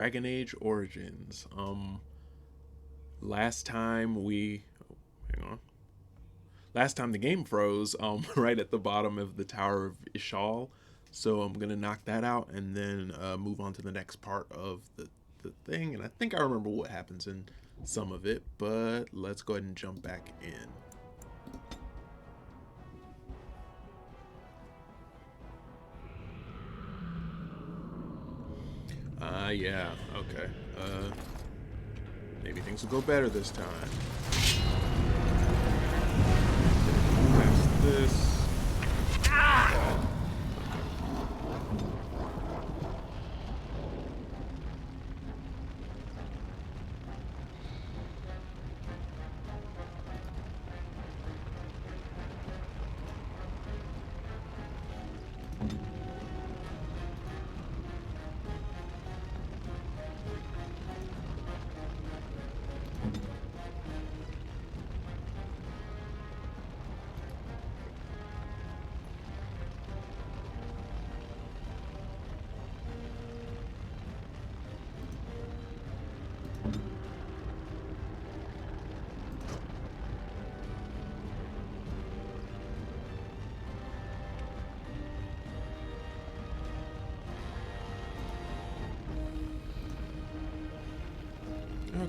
Dragon Age Origins. Last time we, hang on. Last time the game froze, right at the bottom of the Tower of Ishal. So I'm gonna knock that out and then move on to the next part of the thing. And I think I remember what happens in some of it, but let's go ahead and jump back in. Yeah, okay. Maybe things will go better this time. Past this.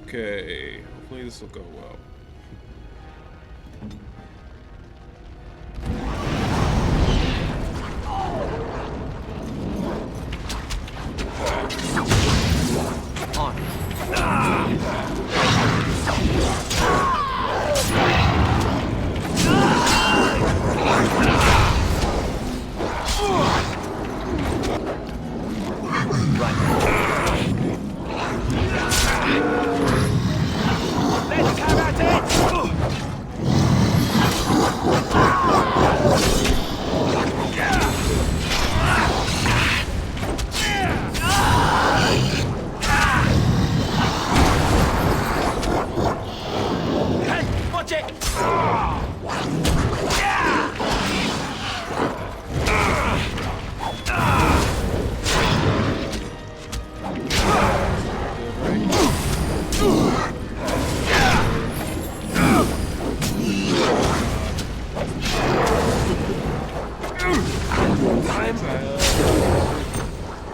Okay, hopefully this will go well.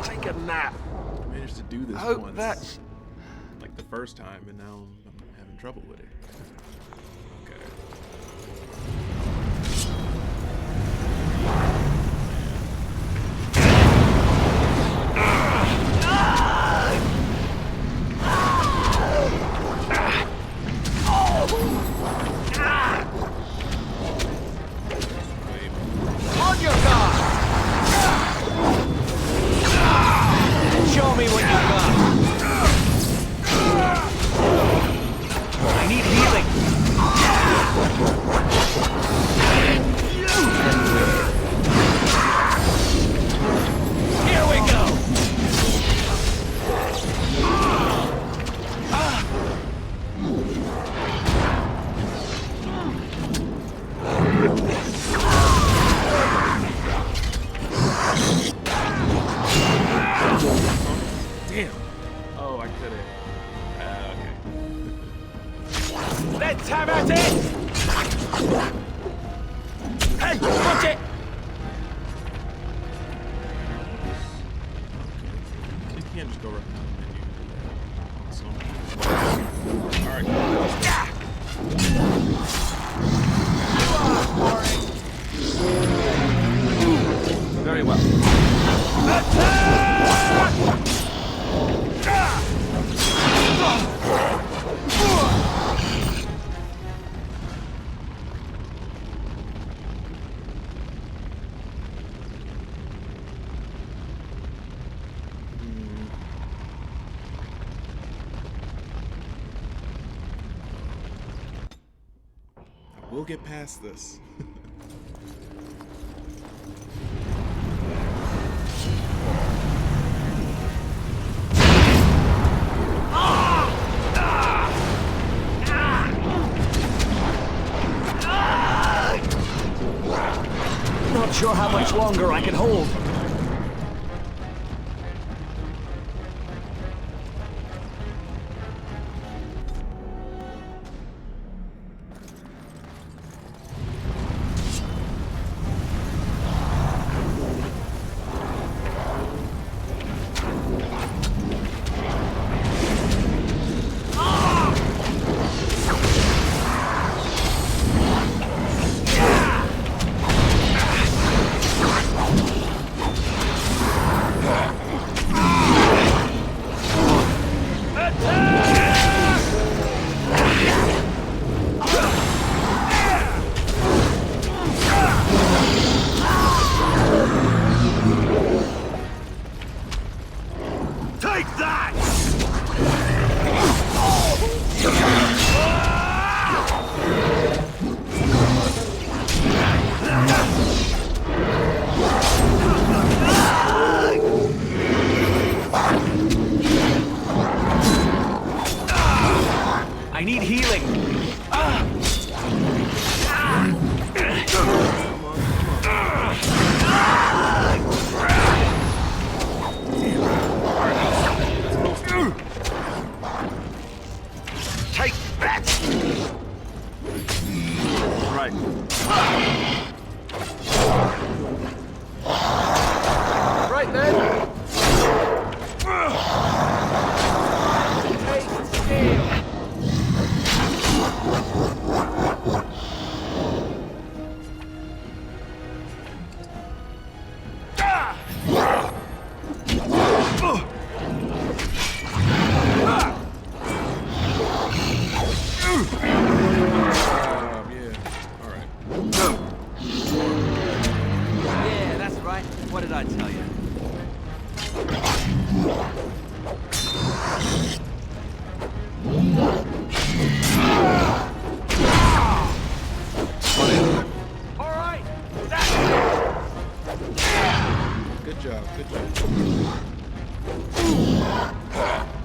Take a nap. I managed to do this Hope once, that's like the first time, and now I'm having trouble with it. Okay. on your guard. Show me what you got. I need healing. Here we go. Damn. Oh, I could have. Okay. Let's have at it! Hey, watch it! You can't just go right now. Awesome. All right. Very well. Attack! We'll get past this. Not sure how much longer I can hold. I need healing. Take that! Right. Right then. Take steel. Yeah. All right. Yeah, that's right. What did I tell you? All right. Good job. Good job.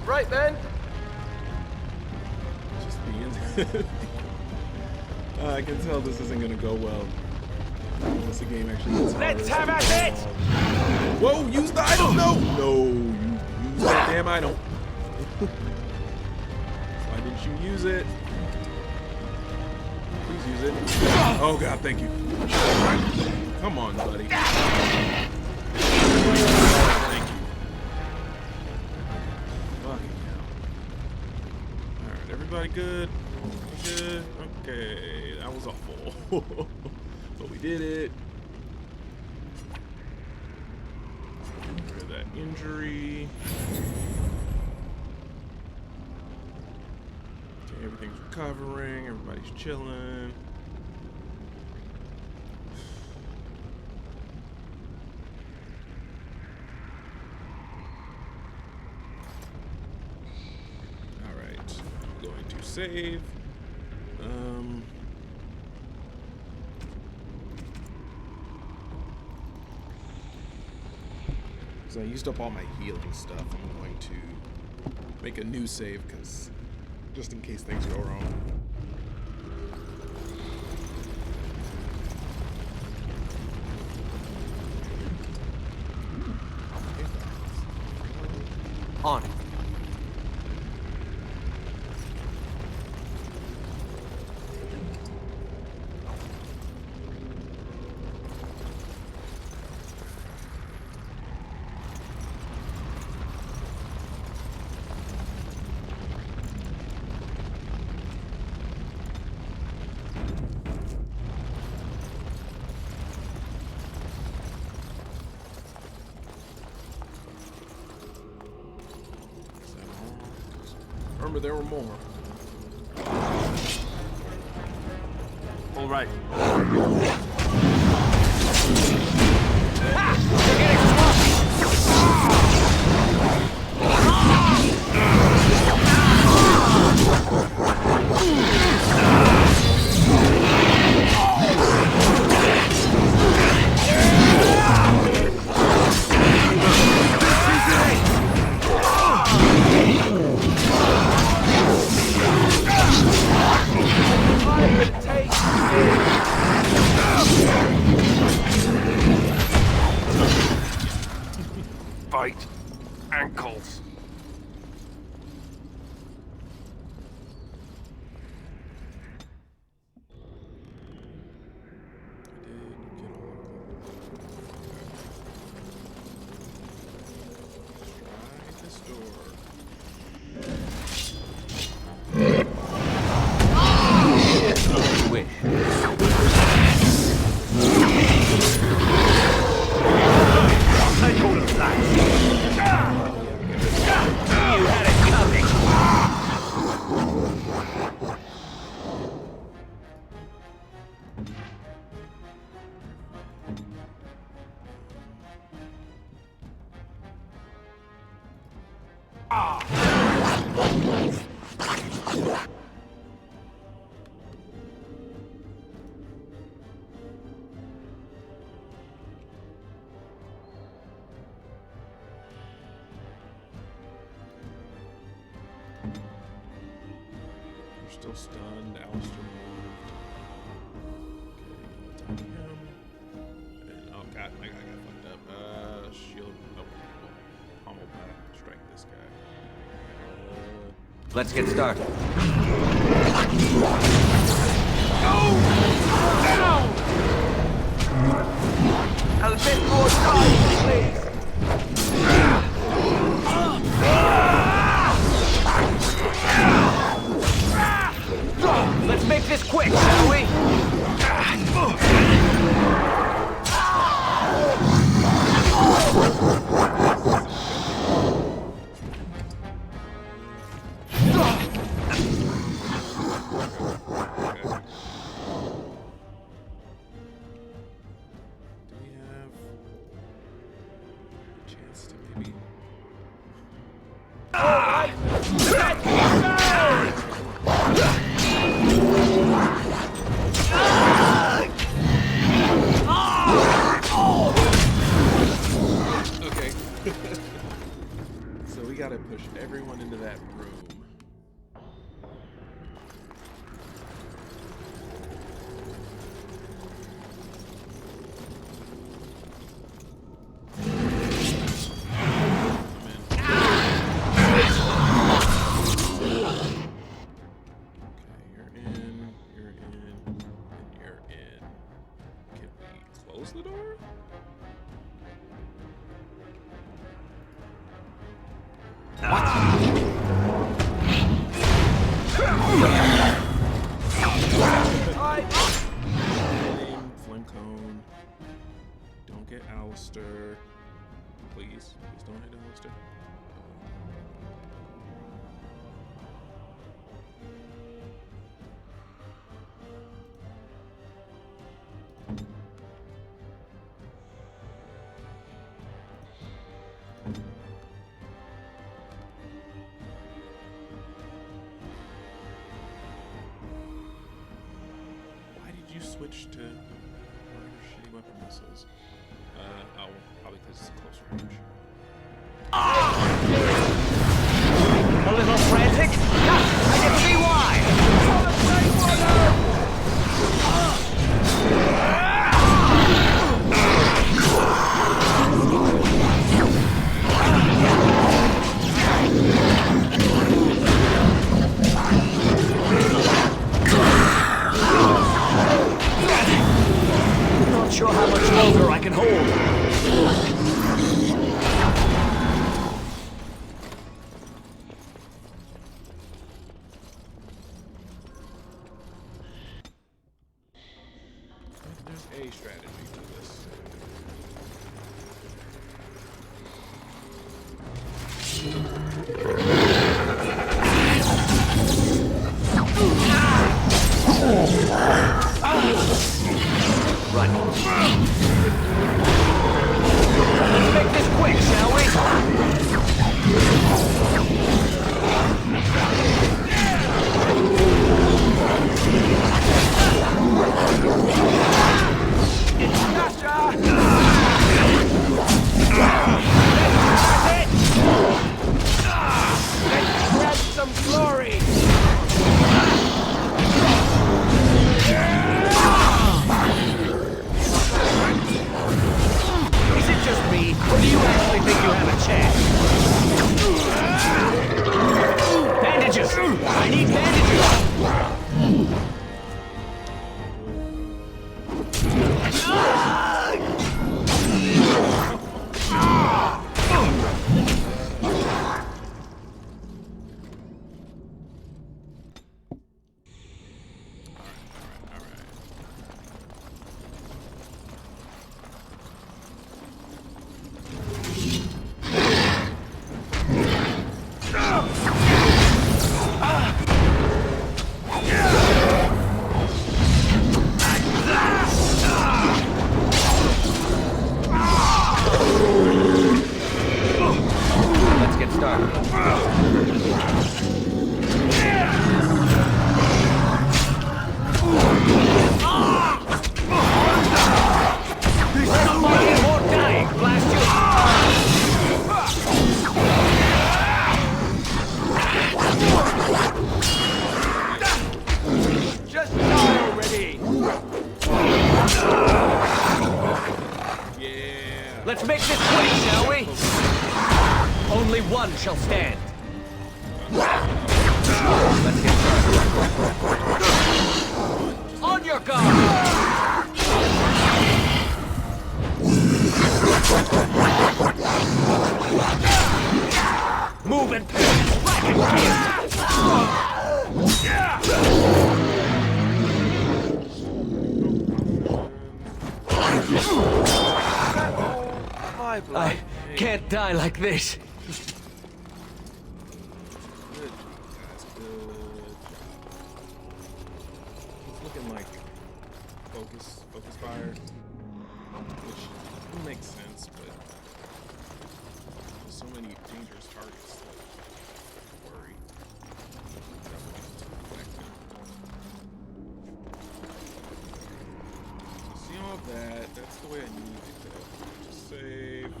Right then. Just being. I can tell this isn't gonna go well. Once the game actually gets harder. Let's have at it. Whoa! Use the item. No, no. You use that damn item. Why didn't you use it? Please use it. Oh God, thank you. Come on, buddy. Thank you. Fucking hell. Alright, everybody good? Good? Okay, that was awful. But we did it. Get rid of that injury. Okay, everything's recovering, everybody's chilling. Alright, I'm going to save. So I used up all my healing stuff. I'm going to make a new save because just in case things go wrong. On it. Remember, there were more. All right. Fight ankles. Try this door. Wish. I call it that. You had it coming. still stunned. Alistair moved. Okay, attack him. And, oh god, my guy got fucked up. Shield. Nope. Pommel back. Strike this guy. Let's get started. A bit more time, please. Let's make this quick, shall we? Do we have a chance to maybe? Okay. So we gotta push everyone into that room. Close the door? Flame cone. Don't get Alistair. Please. Please don't hit Alistair. Why did you switch to whatever shitty weapon this is? Oh, probably because it's close range. A little frantic? I can see why! Not sure how much longer I can hold. There's a strategy to this. Right. Let's make this quick, shall we? It's not Let's make this quick, shall we? Only one shall stand. Let's get started. On your guard! Move and I can't die like this. Good, guys. Good job. It's looking like focus fire, which makes sense, but there's so many dangerous targets that I worry. That would be too effective. So see all of that? That's the way I need to go. Just save.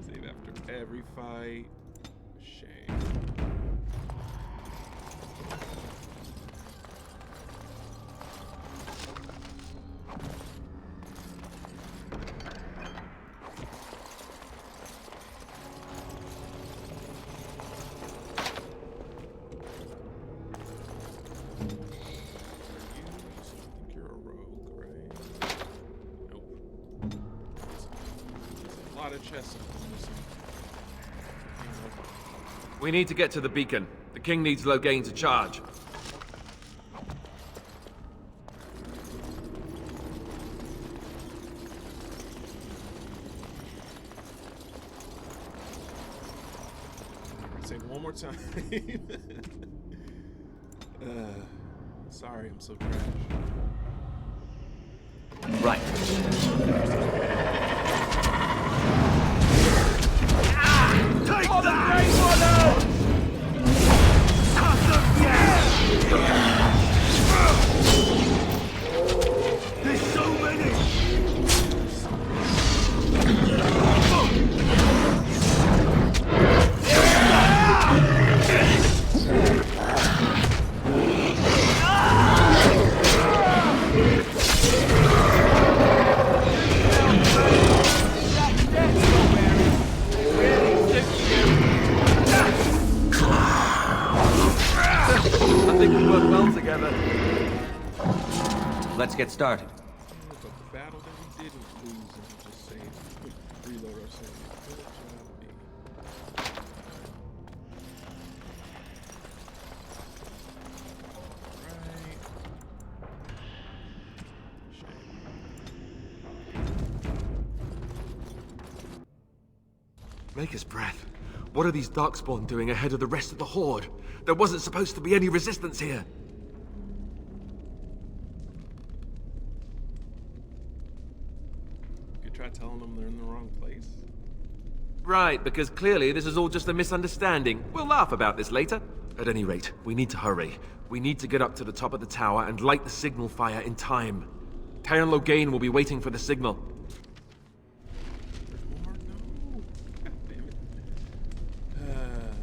Save after every fight. Shame. You're a rogue, right? Nope. There's a lot of chests missing. We need to get to the beacon. The king needs Loghain to charge. Say it one more time. Sorry, I'm so trash. Right. Take that! Great one out! Cut them down! There's so many! I think we work well together. Let's get started. But the battle that we didn't lose and we just saved. Reload our savings. Good job, me. Right. Maker's breath. What are these Darkspawn doing ahead of the rest of the Horde? There wasn't supposed to be any resistance here. You could try telling them they're in the wrong place. Right, because clearly this is all just a misunderstanding. We'll laugh about this later. At any rate, we need to hurry. We need to get up to the top of the tower and light the signal fire in time. Taron Loghain will be waiting for the signal. There's more? No. God damn it. Okay.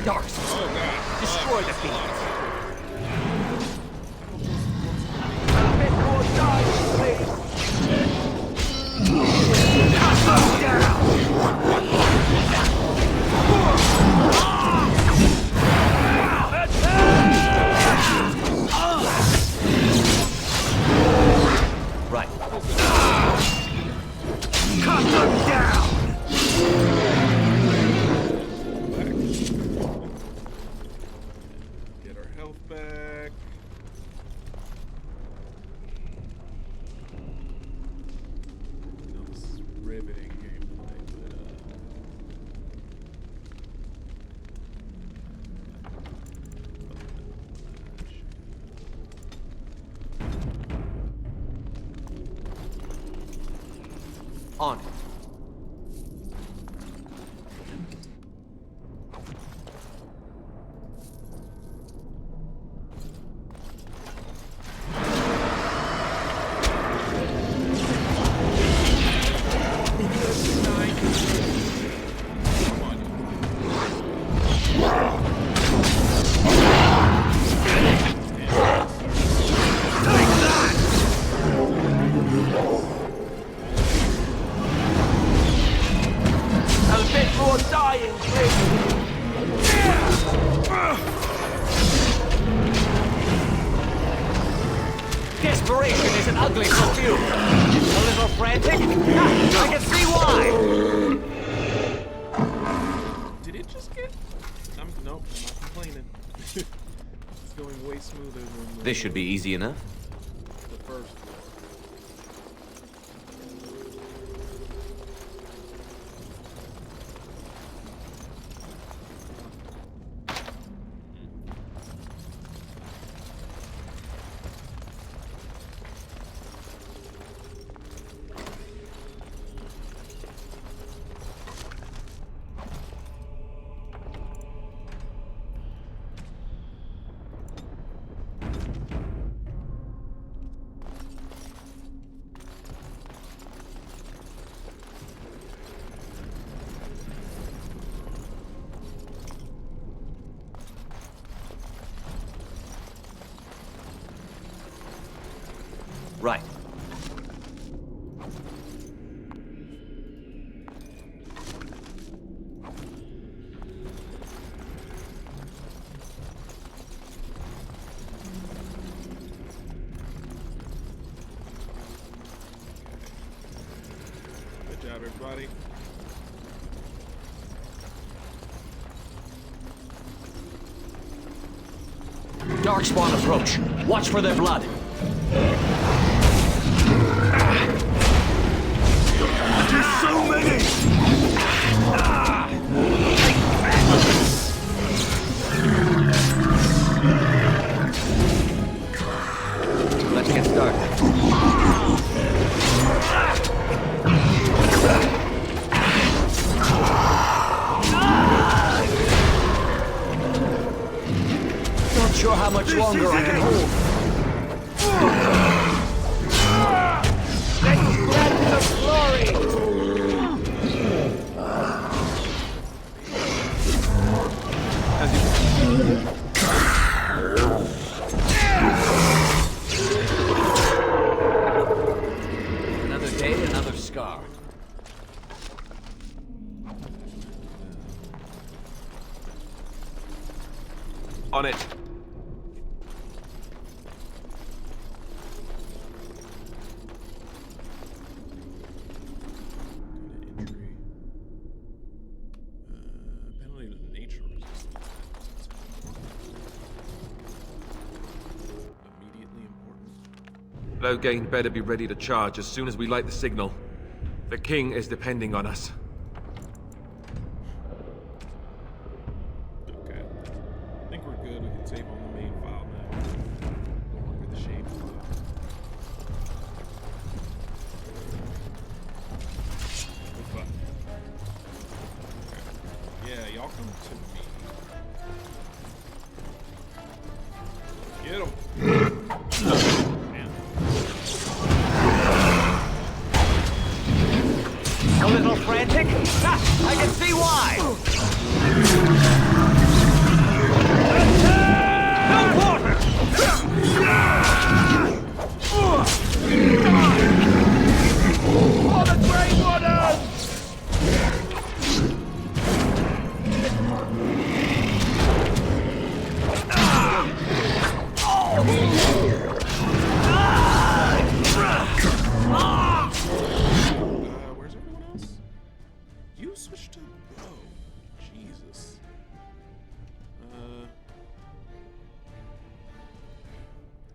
Darkspawn, destroy the fiends. A bit more time, please! Cut them down! Right. Cut them down! Get our health back. You know, this is riveting gameplay, but On it. an ugly perfume. A little frantic? I can see why! Did it just get? Nope, I'm not complaining. It's going way smoother than This should be easy enough. the first floor. Right. Good job, everybody. Darkspawn approach. Watch for their blood. There's so many! Let's get started. Not sure how much longer I can hold. Let's get the glory! Another day, another scar. On it. Entry. Penalty to nature resistance. Immediately important. Loghain better be ready to charge as soon as we light the signal. The king is depending on us. Okay. I think we're good. We can save on the main file now. No longer the shape file. Good fuck. Okay. Yeah, y'all come to me. Get him. Man. A little frantic? Ha! I can see why! No quarter! For the Grey Waters! Where's everyone else? You switched to bow. Jesus.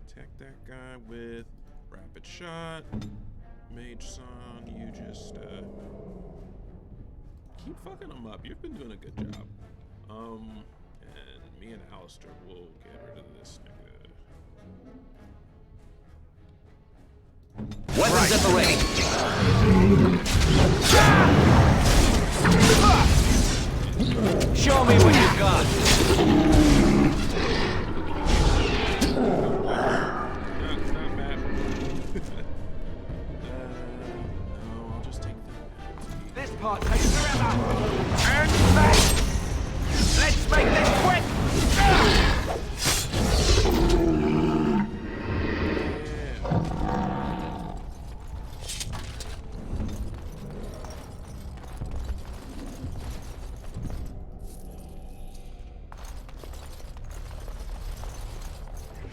Attack that guy with rapid shot. Mage Son, you just keep fucking him up. You've been doing a good job. And me and Alistair will get rid of this nigga. Weapons at the ready. Show me what you've got. Not bad. No, I'll just take that. This part takes forever. And back. Let's make this quick.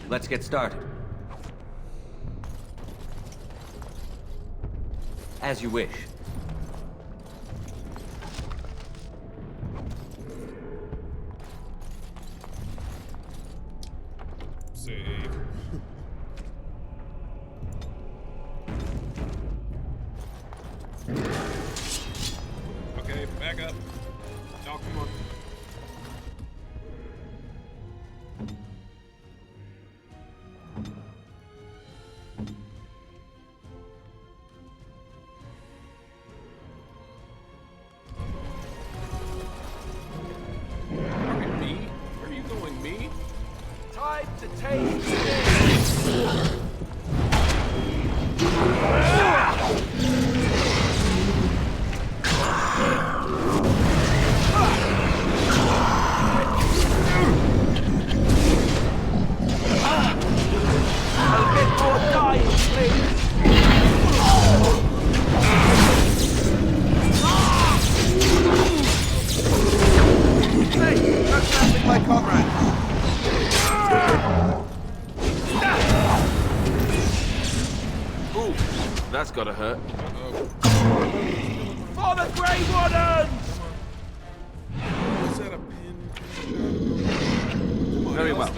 Let's get started. As you wish. Save. Okay, back up. Oh, come on. Alright, me? Where are you going, me? Time to take this! A bit more dying, please! Hey, no trapping my comrade! Ooh, that's gotta hurt. For the Grey Wardens! Is that a pin? Come on, Very well.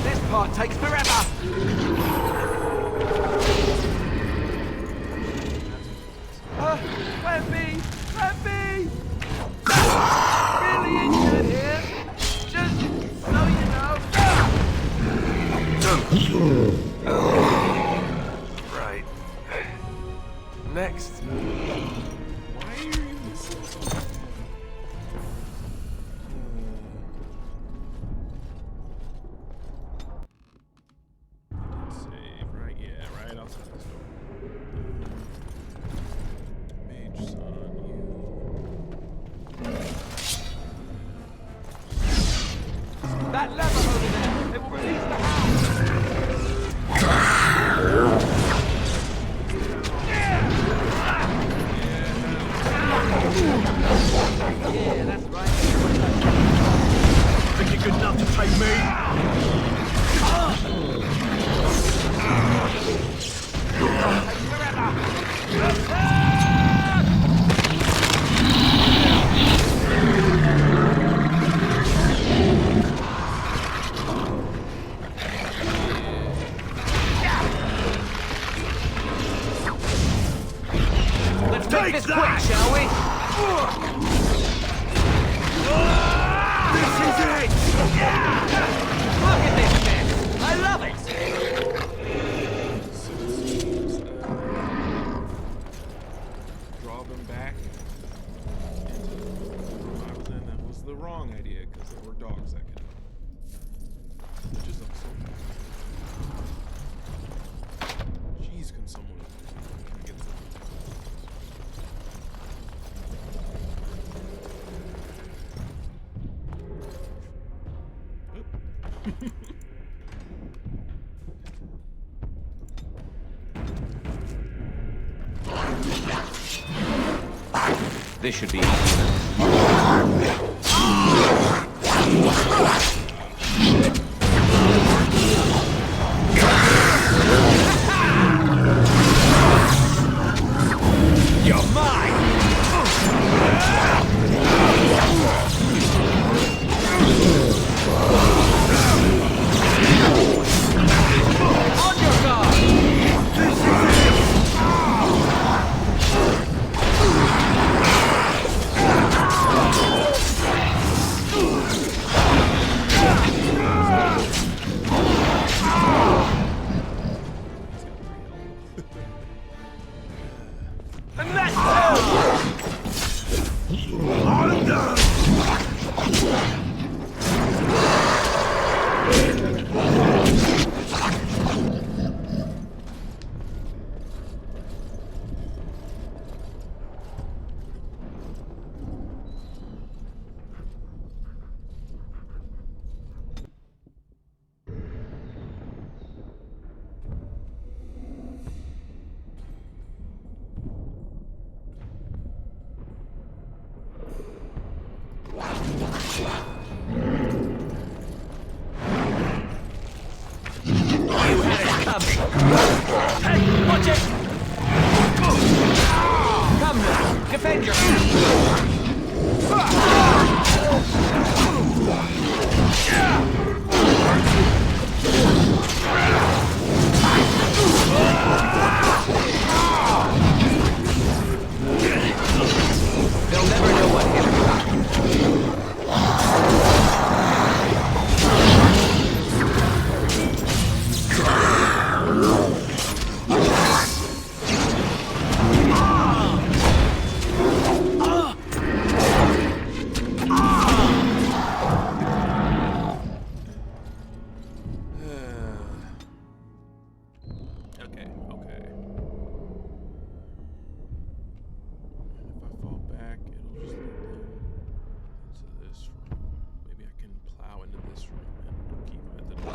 This part takes forever! Webby! Webby! Really injured here? Just so you know. Right. Next. Why are you even so save, right? Yeah, right outside this door. Mage son, That lever over there, it will release the house. Yeah, that's right. Think you're good enough to take me? Let's make this quick, shall we? This is it! Look at this mess. I love it. draw them back into the room I was in. That was the wrong idea because there were dogs that could help. Which is also. Jeez, can someone get this? This should be easy. You're mine! On your guard. And that's I'm done! Defend your... They'll never know what hit them. Okay, okay. And if I fall back, it'll just lead them into this room. Maybe I can plow into this room and keep them at the door.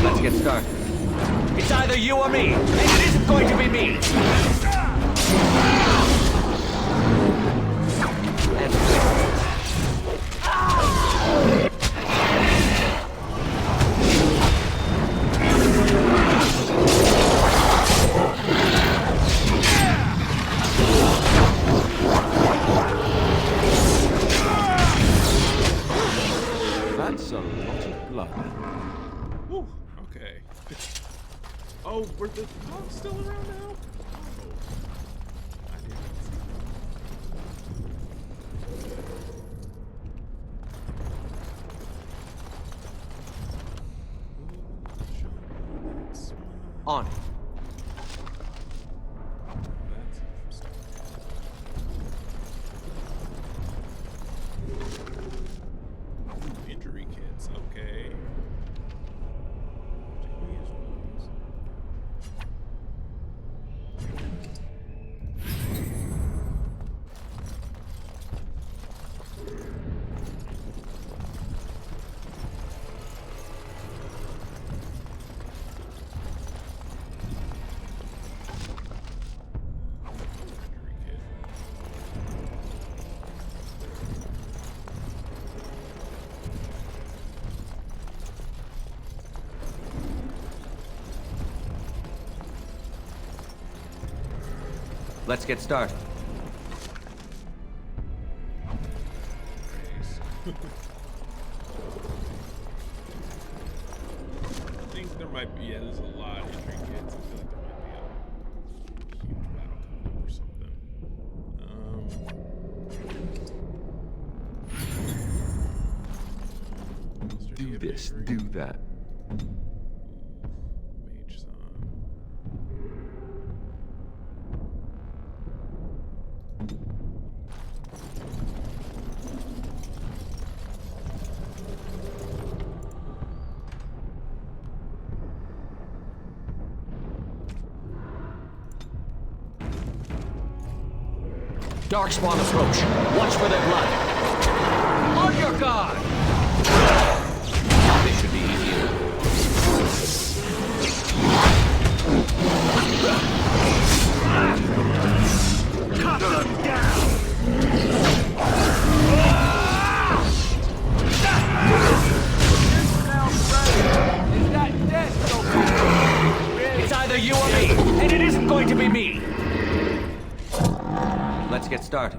Let's get started. It's either you or me, and it isn't going to be me. That's a lot of blood. Whew, okay. Oh, were the dogs still around now? Oh, I didn't see. On it. That's interesting. Injury kits, okay. Let's get started. I think there might be, yeah, there's a lot of entry kits. I feel like there might be a huge battle coming up or something. Do this, do that. Mage Son. Darkspawn approach. Watch for their blood. On your guard! This should be easier. Cut them down! Is that death, It's either you or me, and it isn't going to be me. Let's get started.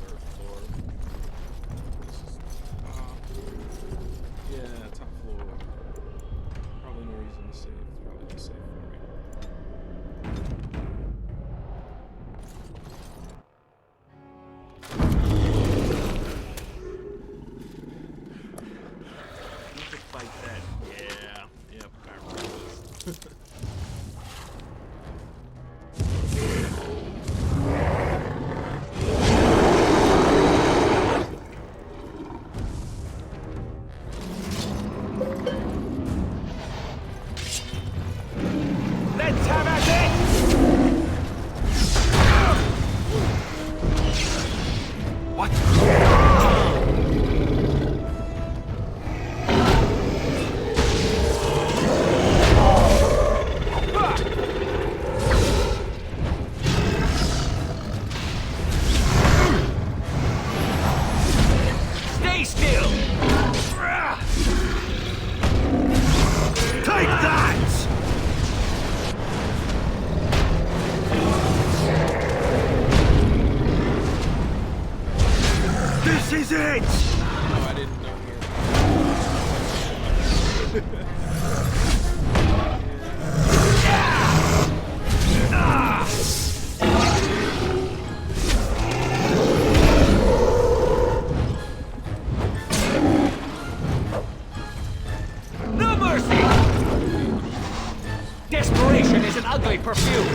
Third floor. This is top. Yeah, top floor. Probably no reason to save. It's probably just safe for me. You could fight that. Yeah. Yep, I remember this. No mercy! Desperation is an ugly perfume.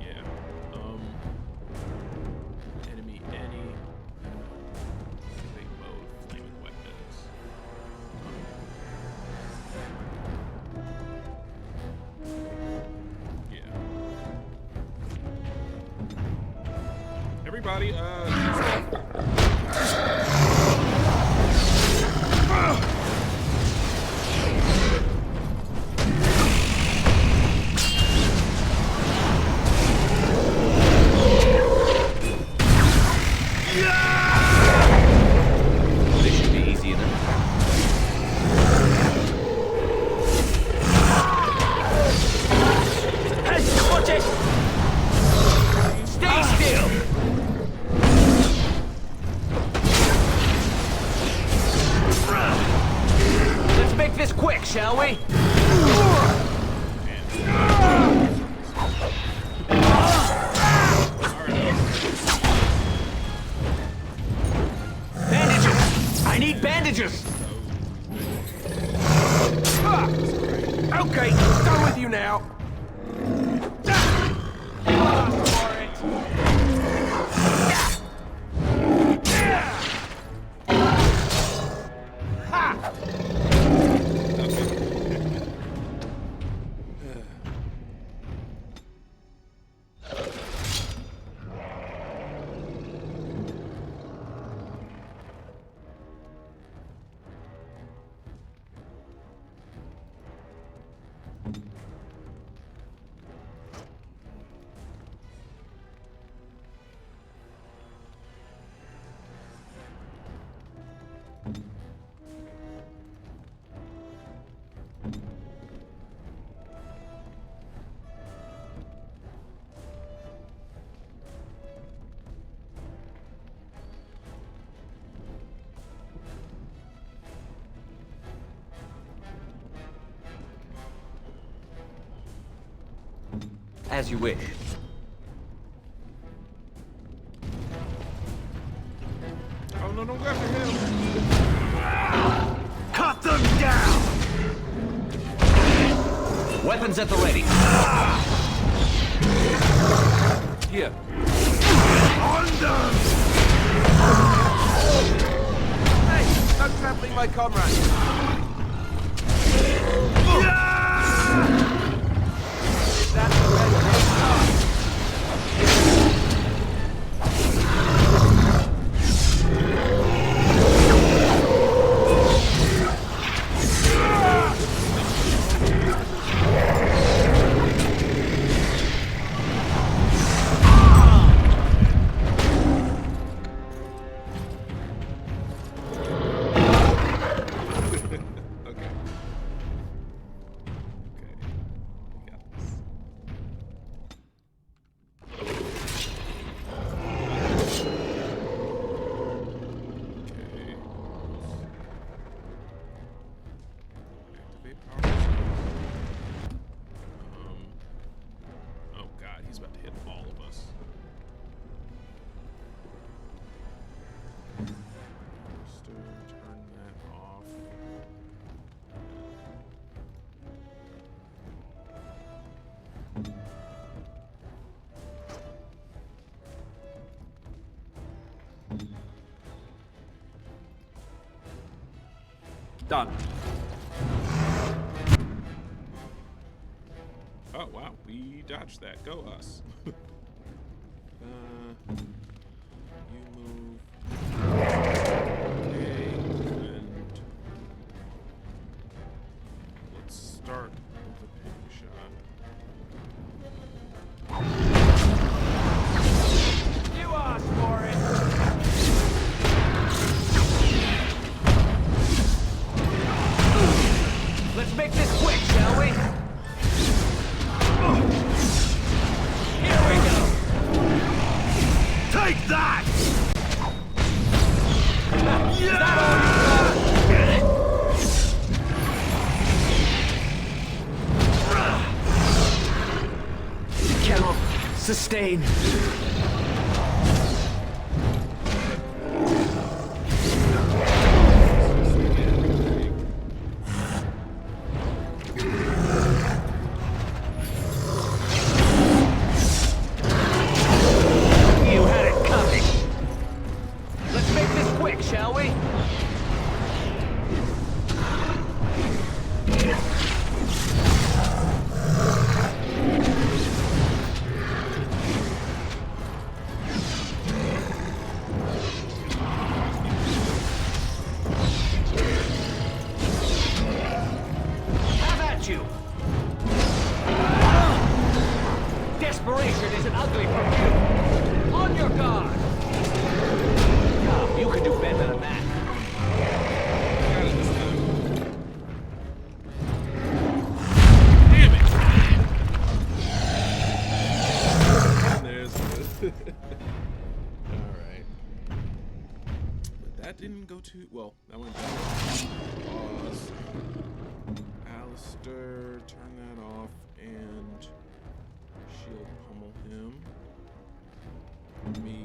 Yeah. Enemy any. Activate mode. Flaming weapons. Yeah. Everybody, This should be easy enough. Watch it! Stay still! Let's make this quick, shall we? Bandages! I need bandages! Okay, done with you now. As you wish. oh no, don't go after him. Cut them down! Weapons at the ready. Here. On them! Hey, no trampling my comrades. That's the red Okay. Okay. We got this. Okay. Activate power. Oh god, he's about to hit all of us. Turn that off. Done. Oh wow, we dodged that. Go us. You move. Okay, and let's start with the ping shot. You asked for it! Is that all you got? Cannot sustain. You had it coming. Let's make this quick, shall we? Have at you! Desperation is an ugly perfume. On your guard! Come, you can do better than that. Got it this time. Damn it! There's the... Alright. But that didn't go too... Well, that went down. Pause. Alistair, turn that off, and shield pummel him. Me,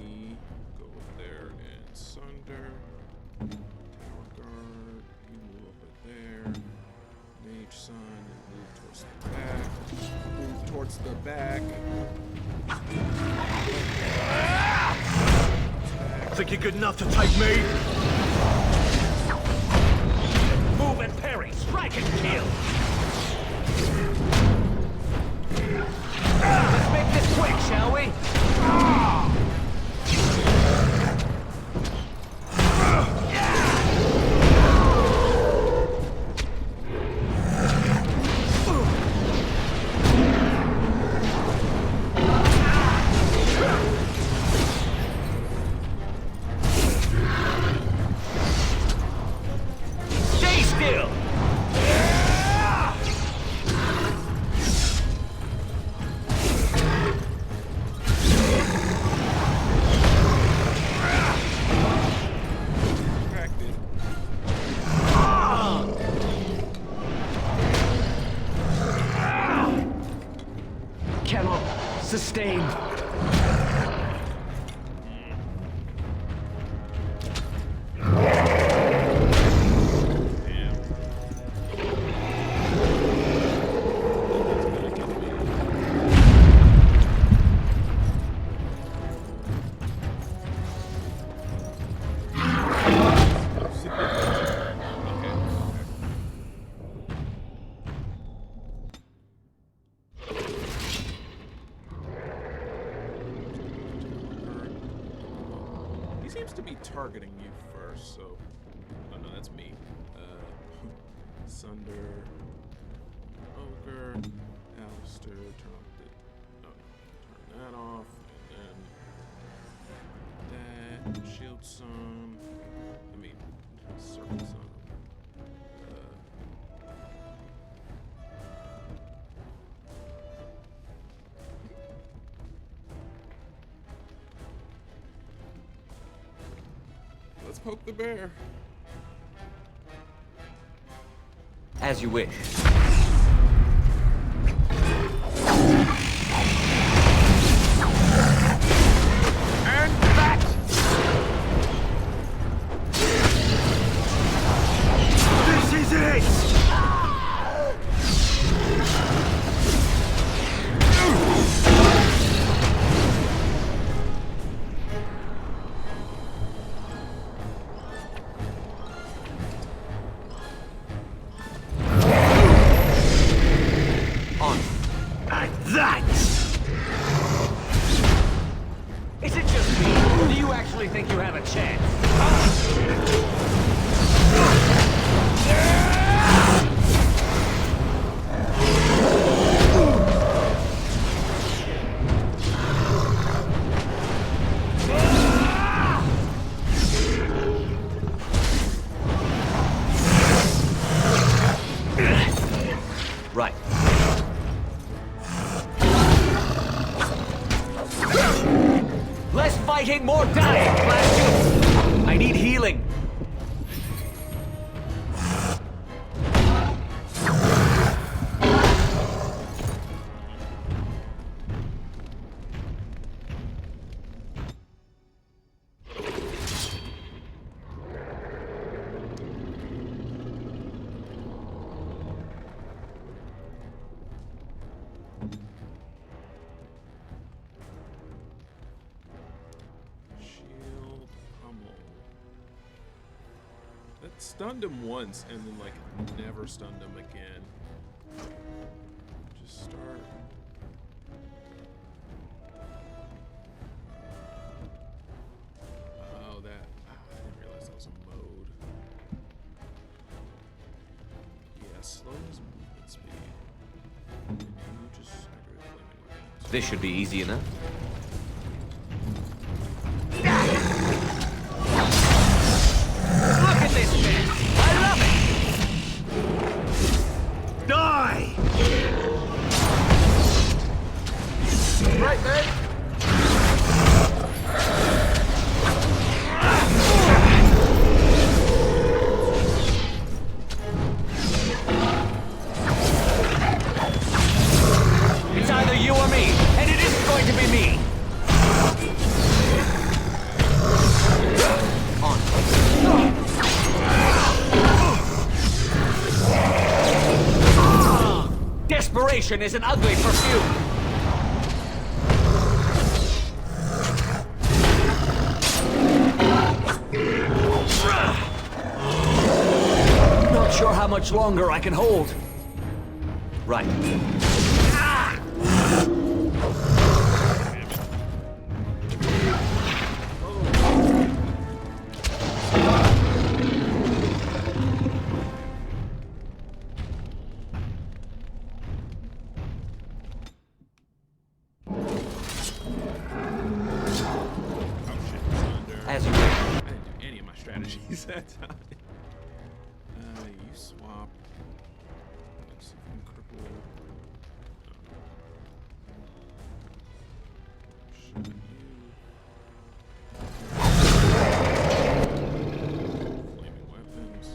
go over there and sunder. Tower guard, you move over there. Mage son, and move towards the back. Move towards the back. Think you're good enough to take me? Move and parry, strike and kill. Let's make this quick, shall we? Stay still! Cracked it. Cannot sustain. Damn. That's gonna get me. He seems to be targeting you first, so... Oh no, that's me. Sunder... Ogre... Alistair, turn off the... No, turn that off, and then... That... Shield Sun... I mean... Circle Sun. Let's poke the bear. As you wish. And that! This is it! On. And that! Is it just me, or do you actually think you have a chance? Right. Less fighting, more dying, blast you! I need healing. stunned him once and then like never stunned him again. Just start. Oh, that. I didn't realize that was a mode. Yeah, slow his movement speed. And you just stagger flaming weapons. This should be easy enough. Look at this mess! I love it! Die! Right, man. It's either you or me, and it isn't going to be me! On. Desperation is an ugly perfume! Not sure how much longer I can hold. Right. As you wish. I didn't do any of my strategies that time. You swap. Let's see if we can cripple. Shoot you. Flaming weapons.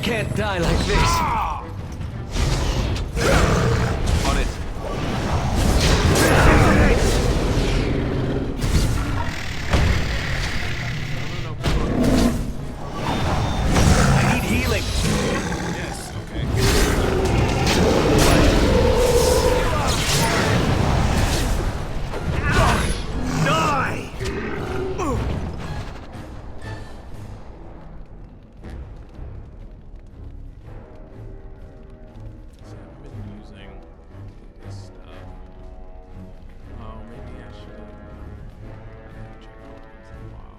Can't die like this. On it. I need healing. Yes, okay. Die! See, I haven't been using this stuff. Oh, maybe I should have checked weapons in a while.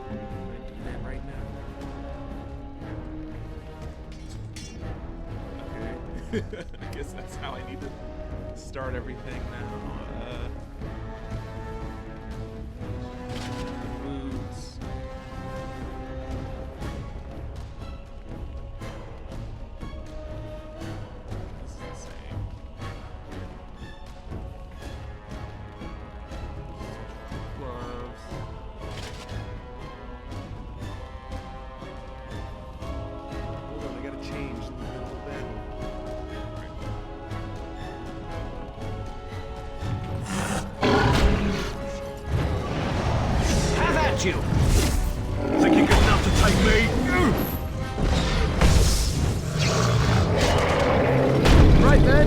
Can I do that right now? Okay. I guess that's how I need to start everything now. The boots. This is the same. Gloves. Hold on, I gotta change in the middle of battle. Have at you! Think you good enough to take me? Right, man.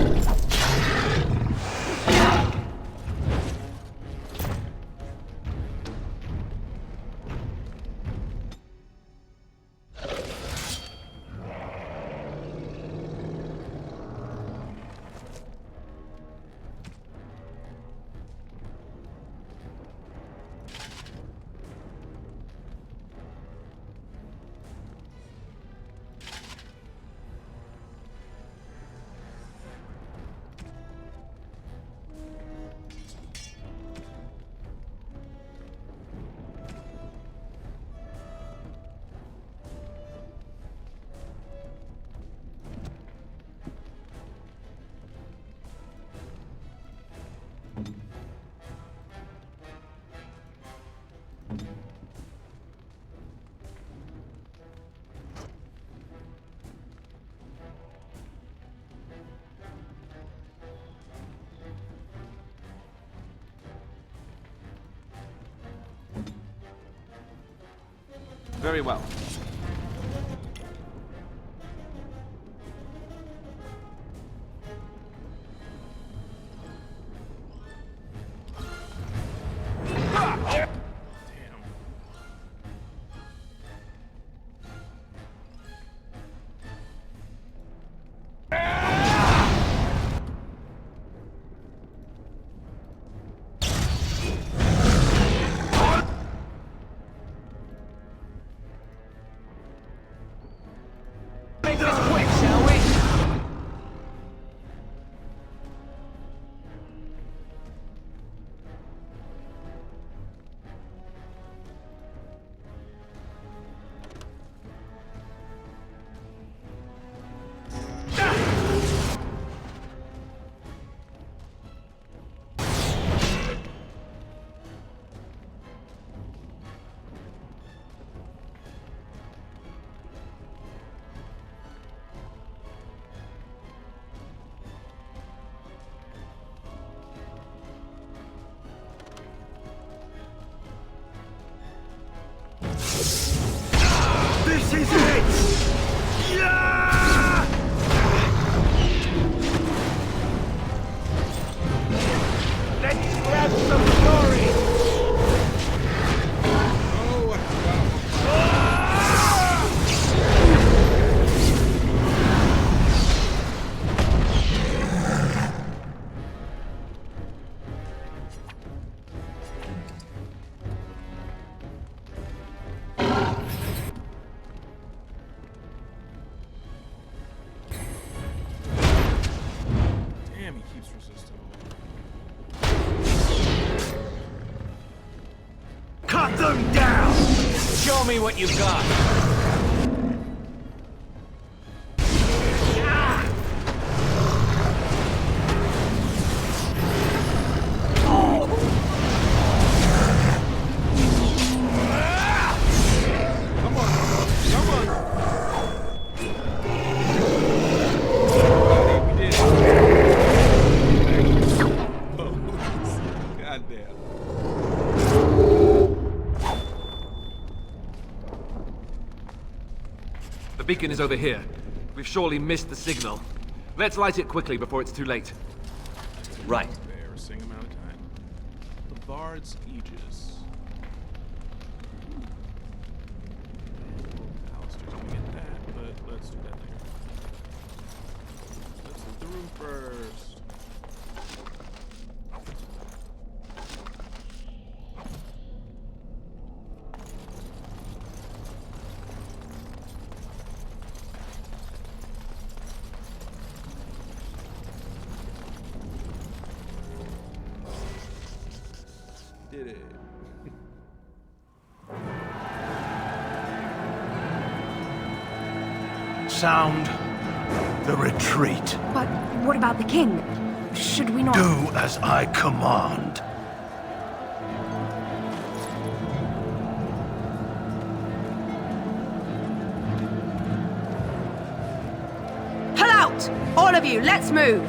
Very well. Damn. Make this quick, shall we? This is it! Yeah! Let's grab some glory! Oh, I forgot. Damn, he keeps resisting. Cut them down! Show me what you've got. Come on, come on. Buddy, we did it. Oh, goddamn. The beacon is over here. We've surely missed the signal. Let's light it quickly before it's too late. Right. Embarrassing amount of time. The Bard's Aegis. Alistair's gonna get that, but let's do that later. Let's loot the room first. Did it. Sound the retreat. But what about the king? Should we not... Do as I command. Pull out! All of you, let's move!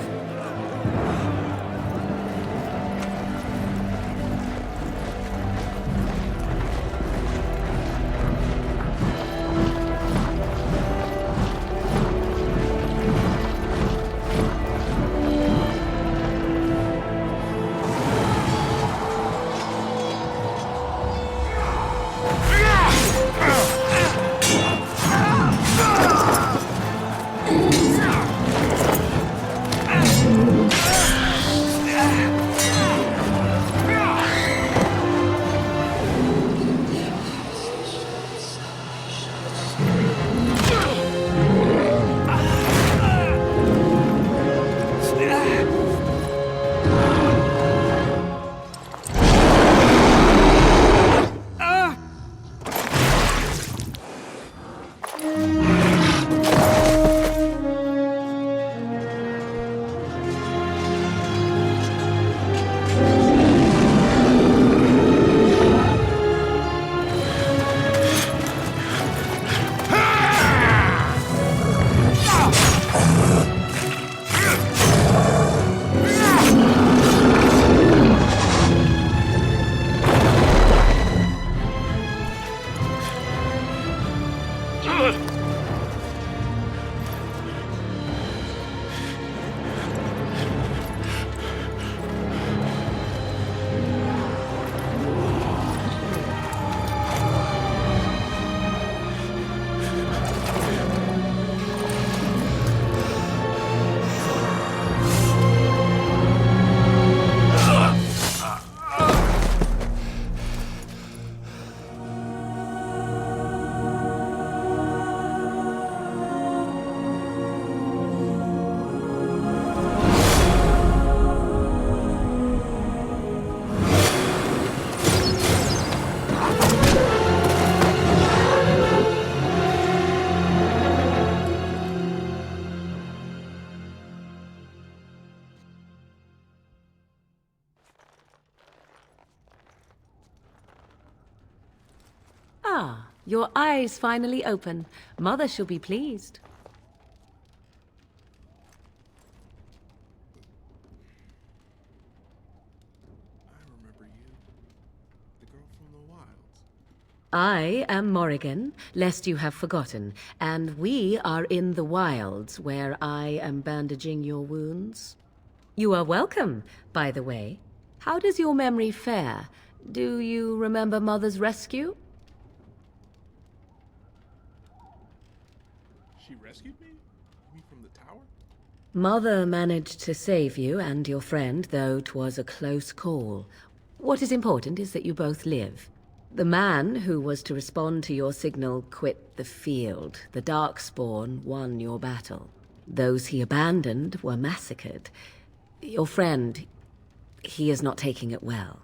Your eyes finally open. Mother shall be pleased. I remember you. The girl from the wilds. I am Morrigan, lest you have forgotten, and we are in the wilds where I am bandaging your wounds. You are welcome, by the way. How does your memory fare? Do you remember Mother's rescue? She rescued me? You mean from the tower? Mother managed to save you and your friend, though 'twas a close call. What is important is that you both live. The man who was to respond to your signal quit the field. The Darkspawn won your battle. Those he abandoned were massacred. Your friend, he is not taking it well.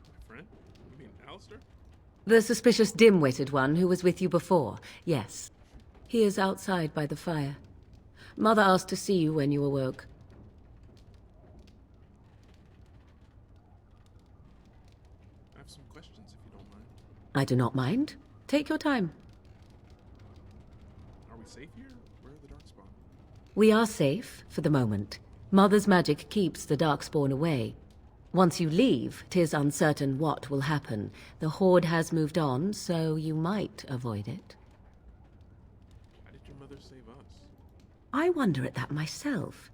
My friend? You mean Alistair? The suspicious dim-witted one who was with you before, yes. He is outside by the fire. Mother asked to see you when you awoke. I have some questions if you don't mind. I do not mind. Take your time. Are we safe here? Where are the Darkspawn? We are safe, for the moment. Mother's magic keeps the Darkspawn away. Once you leave, 'tis uncertain what will happen. The Horde has moved on, so you might avoid it. Why did your mother save us? I wonder at that myself.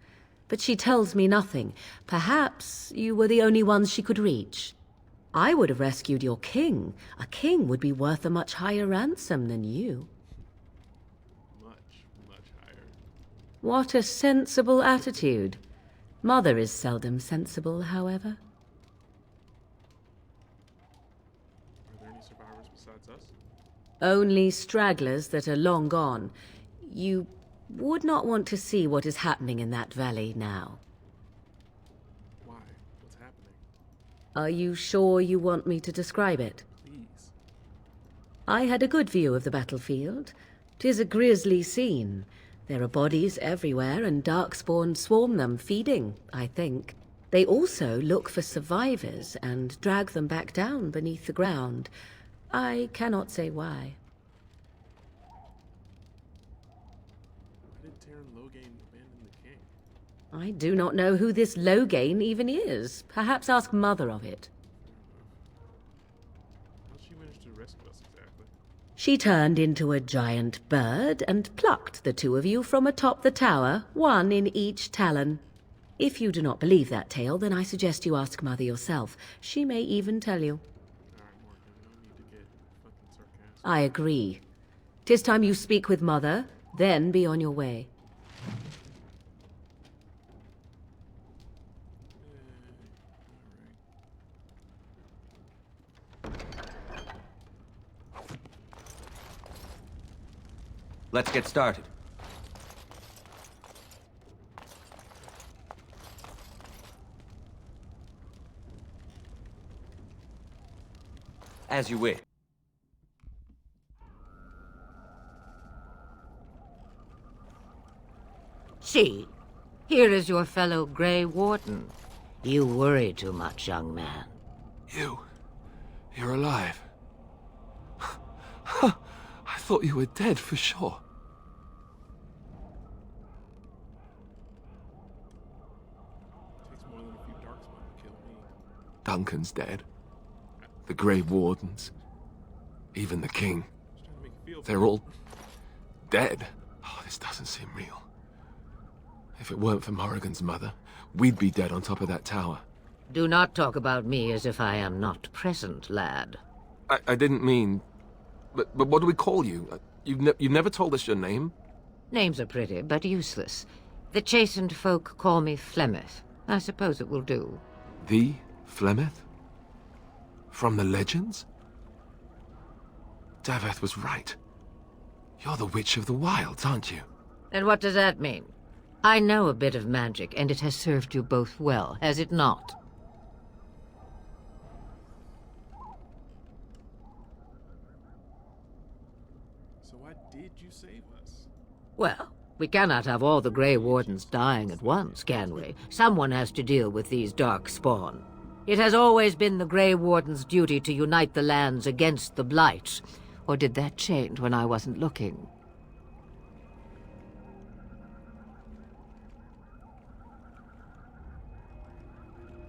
But she tells me nothing. Perhaps you were the only ones she could reach. I would have rescued your king. A king would be worth a much higher ransom than you. Much, much higher. What a sensible attitude. Mother is seldom sensible, however. Are there any survivors besides us? Only stragglers that are long gone. You would not want to see what is happening in that valley now. Why? What's happening? Are you sure you want me to describe it? Please. I had a good view of the battlefield. 'Tis a grisly scene. There are bodies everywhere, and Darkspawn swarm them, feeding, I think. They also look for survivors and drag them back down beneath the ground. I cannot say why. Why did Terran Loghain abandon the king? I do not know who this Loghain even is. Perhaps ask Mother of it. How did she manage to rescue us exactly? She turned into a giant bird and plucked the two of you from atop the tower, one in each talon. If you do not believe that tale, then I suggest you ask Mother yourself. She may even tell you. Alright, Morgan, no need to get fucking sarcastic. I agree. 'Tis time you speak with Mother, then be on your way. Let's get started. As you wish. See, here is your fellow Grey Warden. You worry too much, young man. You're alive. I thought you were dead for sure. Takes more than a few Darkspawn to kill me. Duncan's dead. The Grey Wardens. Even the King. Just trying to make you feel They're all dead. Oh, this doesn't seem real. If it weren't for Morrigan's mother, we'd be dead on top of that tower. Do not talk about me as if I am not present, lad. I didn't mean... But what do we call you? You've never told us your name? Names are pretty, but useless. The chastened folk call me Flemeth. I suppose it will do. The Flemeth? From the legends? Daveth was right. You're the Witch of the Wilds, aren't you? And what does that mean? I know a bit of magic, and it has served you both well, has it not? So why did you save us? Well, we cannot have all the Grey Wardens dying at once, can we? Someone has to deal with these Darkspawn. It has always been the Grey Warden's duty to unite the lands against the Blight. Or did that change when I wasn't looking?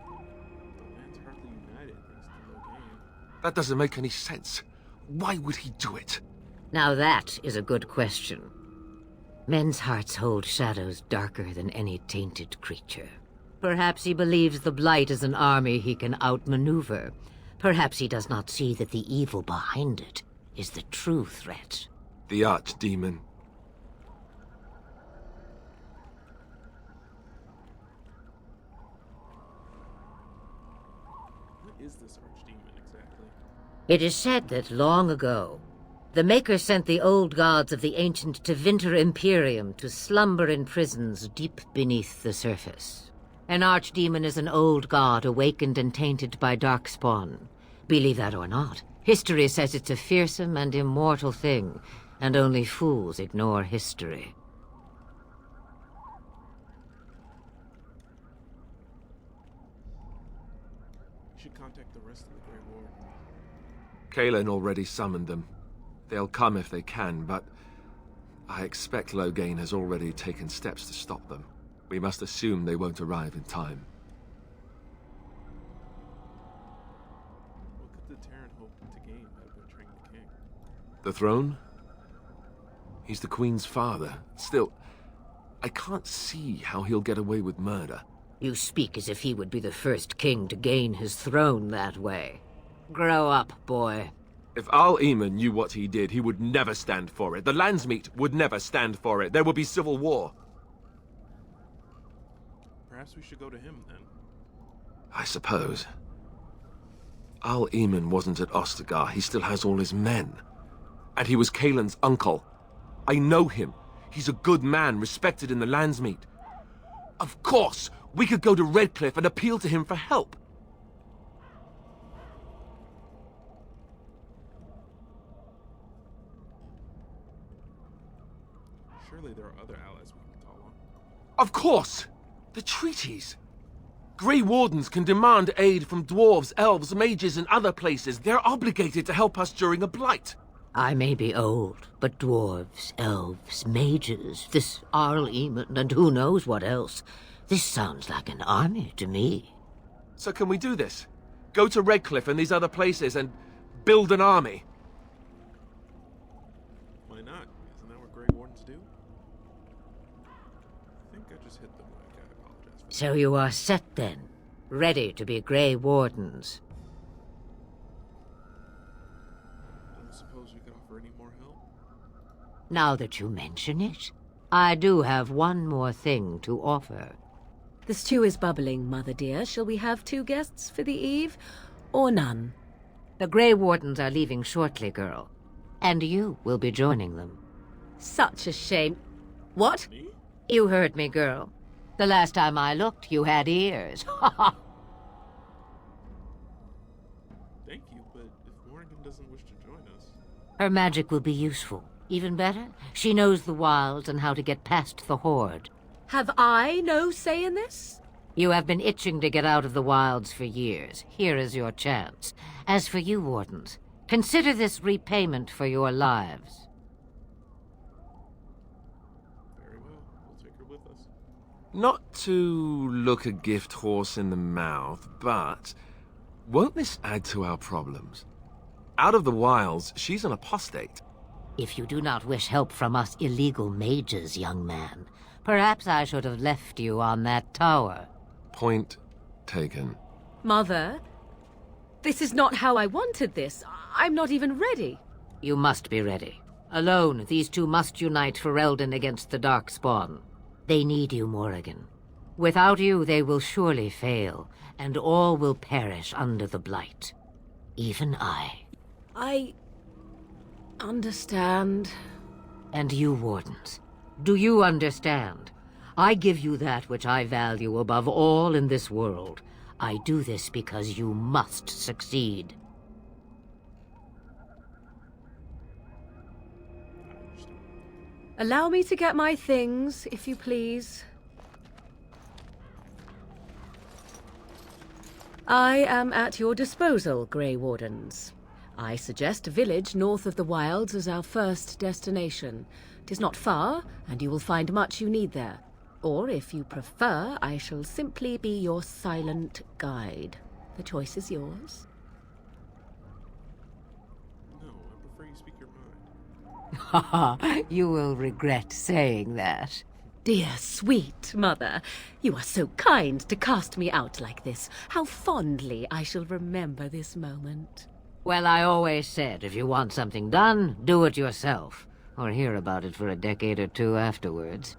The land's hardly united thanks to Loghain. That doesn't make any sense. Why would he do it? Now that is a good question. Men's hearts hold shadows darker than any tainted creature. Perhaps he believes the Blight is an army he can outmaneuver. Perhaps he does not see that the evil behind it is the true threat. The Archdemon. What is this Archdemon exactly? It is said that long ago, the Maker sent the old gods of the ancient Tevinter Imperium to slumber in prisons deep beneath the surface. An archdemon is an old god awakened and tainted by Darkspawn. Believe that or not, history says it's a fearsome and immortal thing, and only fools ignore history. We should contact the rest of the Grey Warden. Kalen already summoned them. They'll come if they can, but I expect Loghain has already taken steps to stop them. We must assume they won't arrive in time. What could the Terran hope to gain by betraying the king? The throne? He's the Queen's father. Still, I can't see how he'll get away with murder. You speak as if he would be the first king to gain his throne that way. Grow up, boy. If Al-Eamon knew what he did, he would never stand for it. The Landsmeet would never stand for it. There would be civil war. Perhaps we should go to him then. I suppose. Al-Eamon wasn't at Ostagar. He still has all his men. And he was Kalen's uncle. I know him. He's a good man, respected in the Landsmeet. Of course, we could go to Redcliffe and appeal to him for help. Surely there are other allies we can call on. Of course! The treaties! Grey Wardens can demand aid from dwarves, elves, mages, and other places. They're obligated to help us during a blight. I may be old, but dwarves, elves, mages, this Al-Eamon, and who knows what else. This sounds like an army to me. So can we do this? Go to Redcliffe and these other places and build an army? Why not? Isn't that what Grey Wardens do? I think I just hit the mic. I apologize for that. So you are set then, ready to be Grey Wardens. Don't suppose you could offer any more help? Now that you mention it, I do have one more thing to offer. The stew is bubbling, Mother dear. Shall we have 2 guests for the eve, or none? The Grey Wardens are leaving shortly, girl. And you will be joining them. Such a shame. What? Me? You heard me, girl. The last time I looked, you had ears. Ha ha! Thank you, but if Morrigan doesn't wish to join us... Her magic will be useful. Even better, she knows the wilds and how to get past the Horde. Have I no say in this? You have been itching to get out of the wilds for years. Here is your chance. As for you, Wardens, consider this repayment for your lives. Very well. We'll take her with us. Not to look a gift horse in the mouth, but won't this add to our problems? Out of the wilds, she's an apostate. If you do not wish help from us illegal mages, young man, perhaps I should have left you on that tower. Point taken. Mother, this is not how I wanted this. I'm not even ready. You must be ready. Alone, these two must unite for Eldon against the Darkspawn. They need you, Morrigan. Without you, they will surely fail, and all will perish under the Blight. Even I. I... understand. And you, Wardens. Do you understand? I give you that which I value above all in this world. I do this because you must succeed. Allow me to get my things, if you please. I am at your disposal, Grey Wardens. I suggest a village north of the wilds as our first destination. 'Tis not far, and you will find much you need there. Or, if you prefer, I shall simply be your silent guide. The choice is yours. No, I prefer you speak your mind. Haha, you will regret saying that. Dear sweet mother, you are so kind to cast me out like this. How fondly I shall remember this moment. Well, I always said, if you want something done, do it yourself. Or hear about it for a decade or two afterwards.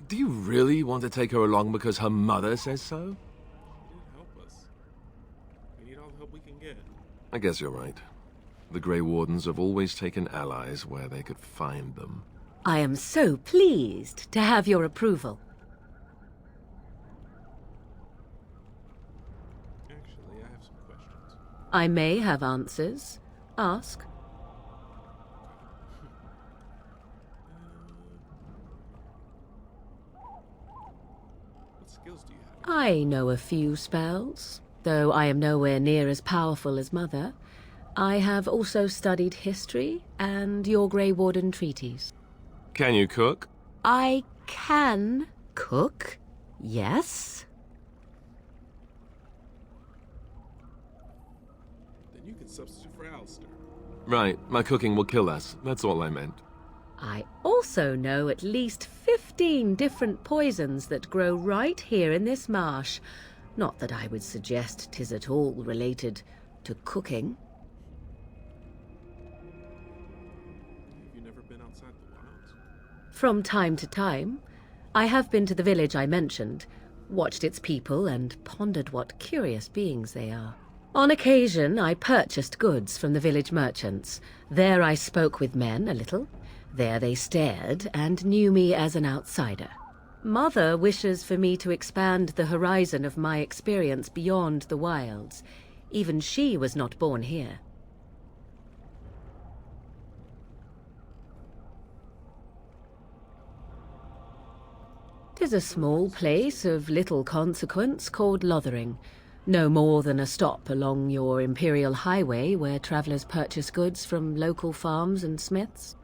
Do you really want to take her along because her mother says so? You need help us. We need all the help we can get. I guess you're right. The Grey Wardens have always taken allies where they could find them. I am so pleased to have your approval. Actually, I have some questions. I may have answers. Ask. What skills do you have? I know a few spells, though I am nowhere near as powerful as Mother. I have also studied history and your Grey Warden treaties. Can you cook? I can cook, yes. Then you can substitute for Alistair. Right, my cooking will kill us. That's all I meant. I also know at least 15 different poisons that grow right here in this marsh. Not that I would suggest 'tis at all related to cooking. Have you never been outside the wilds? From time to time, I have been to the village I mentioned, watched its people, and pondered what curious beings they are. On occasion, I purchased goods from the village merchants. There I spoke with men a little. There they stared and knew me as an outsider. Mother wishes for me to expand the horizon of my experience beyond the wilds. Even she was not born here. "'Tis a small place of little consequence called Lothering. No more than a stop along your imperial highway where travellers purchase goods from local farms and smiths.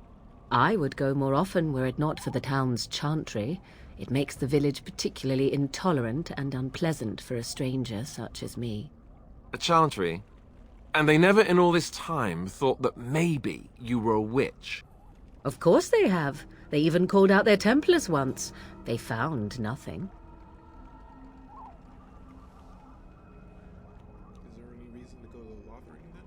I would go more often were it not for the town's chantry. It makes the village particularly intolerant and unpleasant for a stranger such as me." A chantry? And they never in all this time thought that maybe you were a witch? Of course they have. They even called out their Templars once. They found nothing. Is there any reason to go to Lothering then?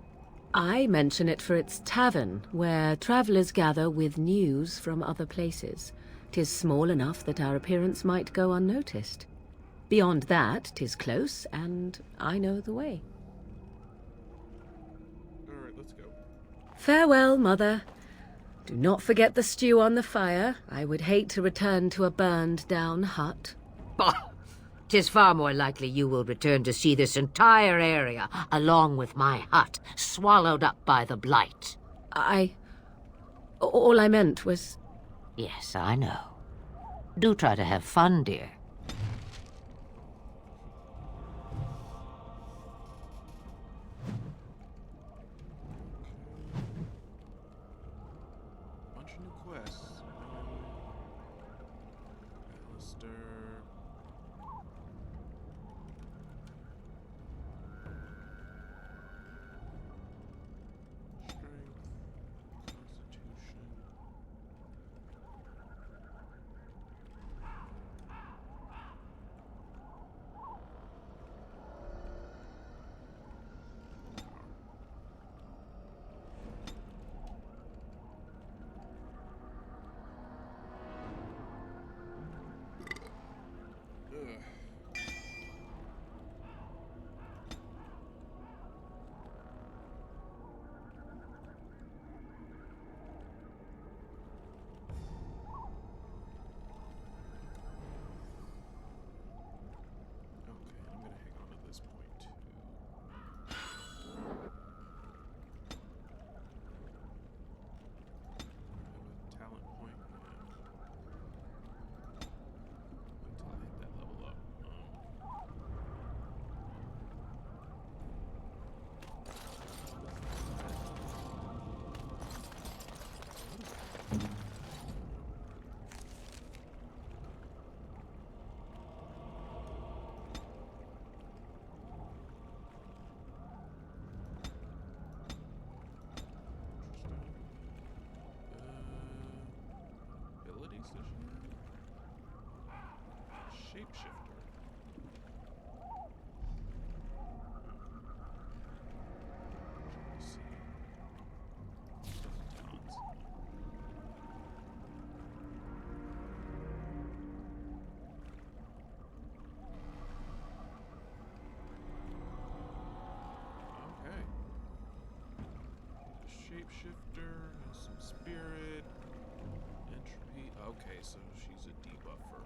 I mention it for its tavern, where travellers gather with news from other places. 'Tis small enough that our appearance might go unnoticed. Beyond that, 'tis close, and I know the way. Alright, let's go. Farewell, Mother. Do not forget the stew on the fire. I would hate to return to a burned-down hut. Bah! 'Tis far more likely you will return to see this entire area, along with my hut, swallowed up by the blight. All I meant was... Yes, I know. Do try to have fun, dear. Bunch of new quests. Alistair. Strength. Constitution. shapeshifter. Let's see. Talents. Okay. The shapeshifter has some spirit, entropy. Okay, so she's a debuffer.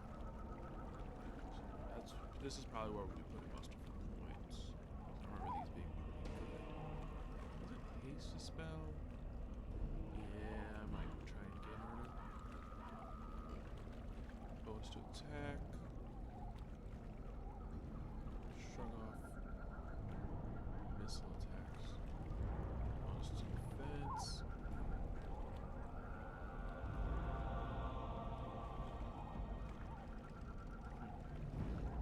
This is probably where we'll be putting most of her points. I remember these being pretty good. Was it haste to spell? Yeah, I might try and get her. Bonus to attack. Shrug off. Missile attacks. Bonus to defense.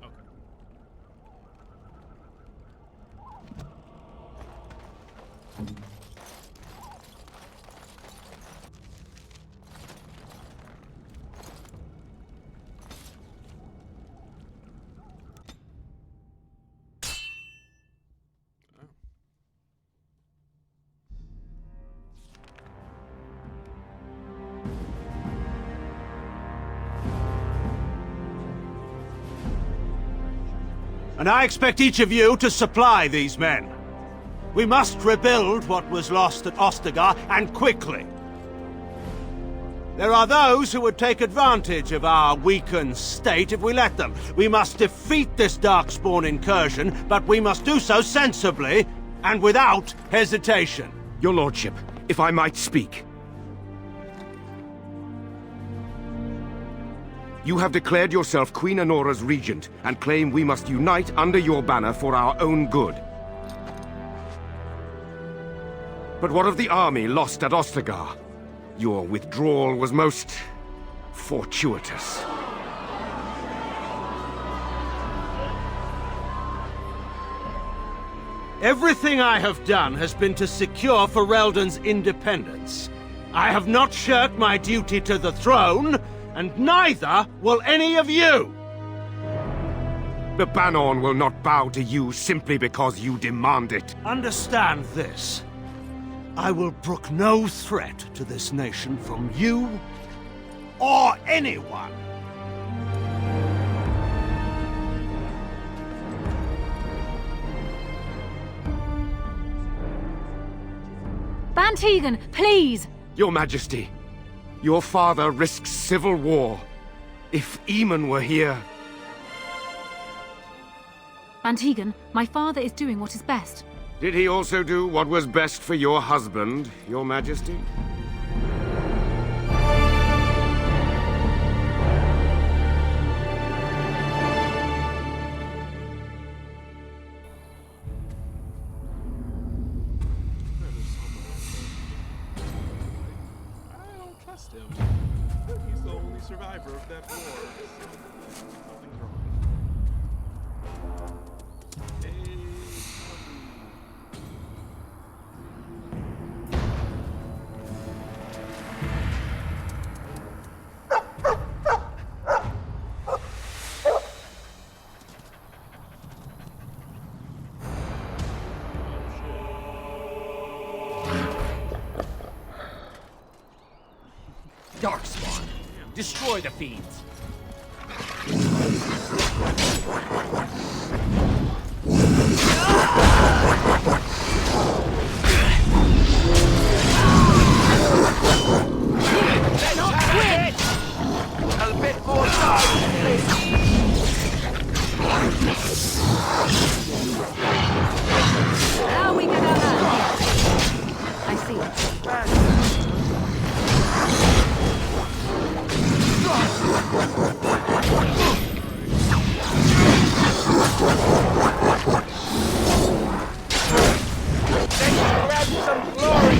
Okay. Oh. And I expect each of you to supply these men. We must rebuild what was lost at Ostagar, and quickly. There are those who would take advantage of our weakened state if we let them. We must defeat this Darkspawn incursion, but we must do so sensibly and without hesitation. Your Lordship, if I might speak. You have declared yourself Queen Anora's regent, and claim we must unite under your banner for our own good. But what of the army lost at Ostagar? Your withdrawal was most fortuitous. Everything I have done has been to secure Ferelden's independence. I have not shirked my duty to the throne, and neither will any of you! The Bannorn will not bow to you simply because you demand it. Understand this. I will brook no threat to this nation from you or anyone. Bantegan, please! Your Majesty, your father risks civil war. If Eamon were here... Bantegan, my father is doing what is best. Did he also do what was best for your husband, Your Majesty? I don't trust him. He's the only survivor of that war. Something's wrong. Hey, Darkspawn, destroy the fiends. A bit more time, please. Now we can have that. I see. Let's grab some glory.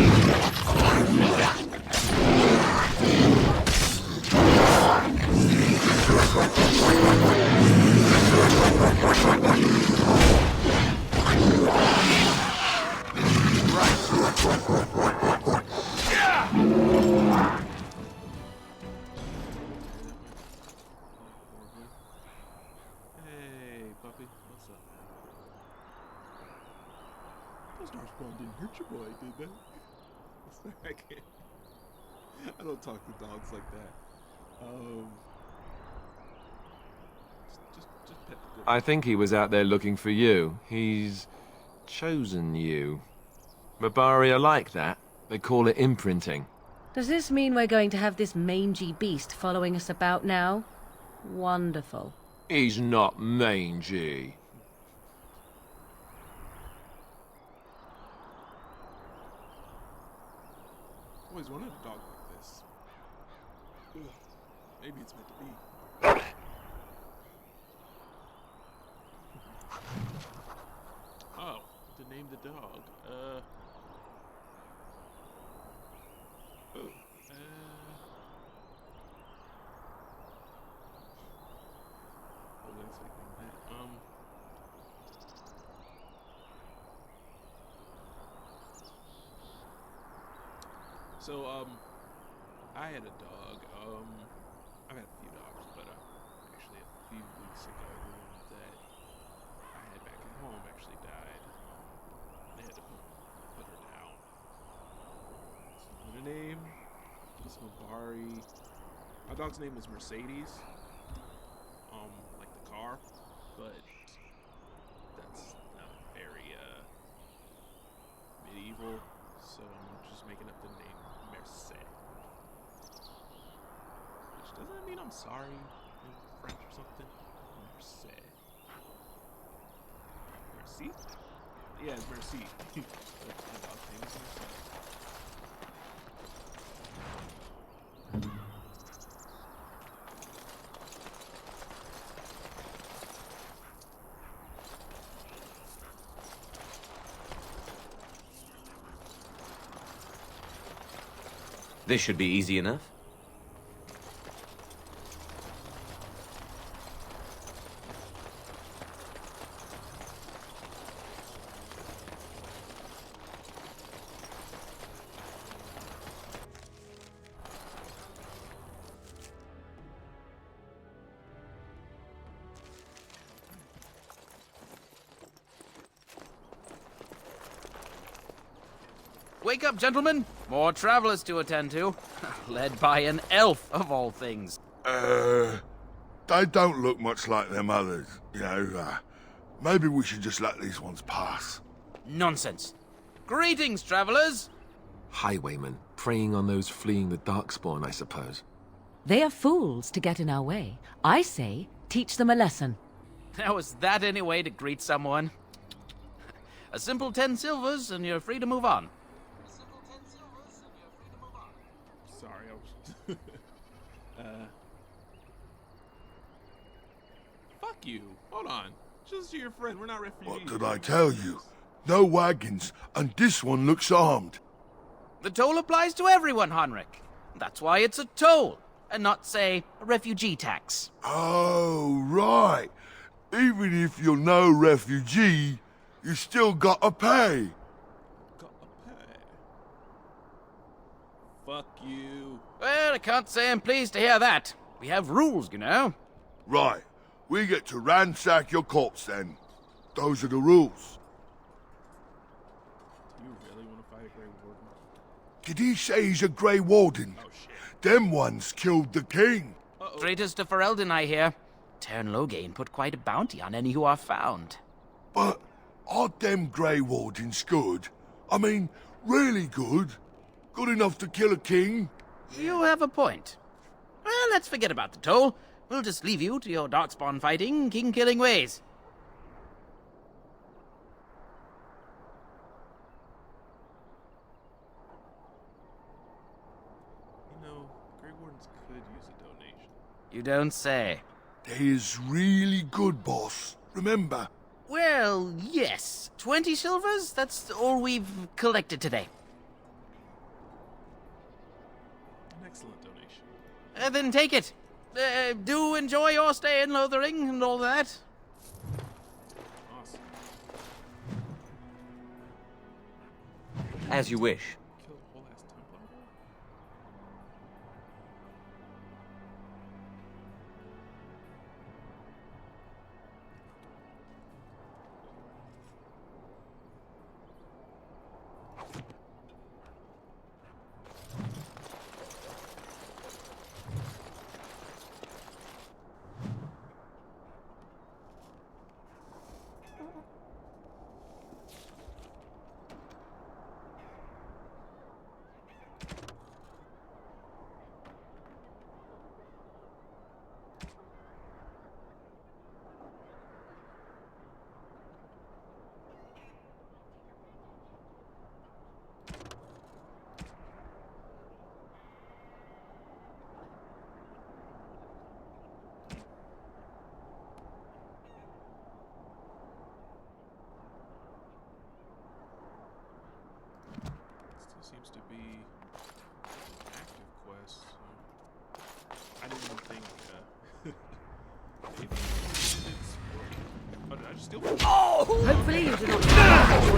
Darkspawn didn't hurt your boy, did they? I can't. I don't talk to dogs like that. Just pet the good. I think he was out there looking for you. He's chosen you. Mabari are like that. They call it imprinting. Does this mean we're going to have this mangy beast following us about now? Wonderful. He's not mangy. Always wanted a dog like this. Ugh. Maybe it's meant to be. Oh, to name the dog. Oh, let's think on that. So, I had a dog. I've had a few dogs, but actually a few weeks ago, the one that I had back at home actually died. They had to put her down. So her name is Mabari. My dog's name is Mercedes. Like the car, but that's not very medieval. So I'm just making up the name Merced. Which doesn't mean I'm sorry in French or something. Merced. Merci? Yeah, it's Merci. That's my dog's name is Merced. This should be easy enough. Wake up, gentlemen! More travelers to attend to. Led by an elf, of all things. They don't look much like them others, you know. Maybe we should just let these ones pass. Nonsense. Greetings, travelers! Highwaymen, preying on those fleeing the Darkspawn, I suppose. They are fools to get in our way. I say, teach them a lesson. Now, is that any way to greet someone? A simple 10 silvers, and you're free to move on. Sorry, I was. Fuck you. Hold on. Just your friend. We're not refugees. What did I tell you? No wagons, and this one looks armed. The toll applies to everyone, Henrik. That's why it's a toll, and not, say, a refugee tax. Oh, right. Even if you're no refugee, you still gotta pay. Fuck you. Well, I can't say I'm pleased to hear that. We have rules, you know. Right. We get to ransack your corpse then. Those are the rules. Do you really want to fight a Grey Warden? Did he say he's a Grey Warden? Oh, shit. Them ones killed the king. Traitors to Ferelden, I hear. Tern Loghain put quite a bounty on any who are found. But are them Grey Wardens good? I mean, really good? Good enough to kill a king? You have a point. Well, let's forget about the toll. We'll just leave you to your darkspawn fighting, king-killing ways. You know, Grey Wardens could use a donation. You don't say. They is really good, boss. Remember? Well, yes. 20 silvers? That's all we've collected today. An excellent donation. Then take it. Do enjoy your stay in Lothering and all that. Awesome. As you wish. Killed a whole ass Templar.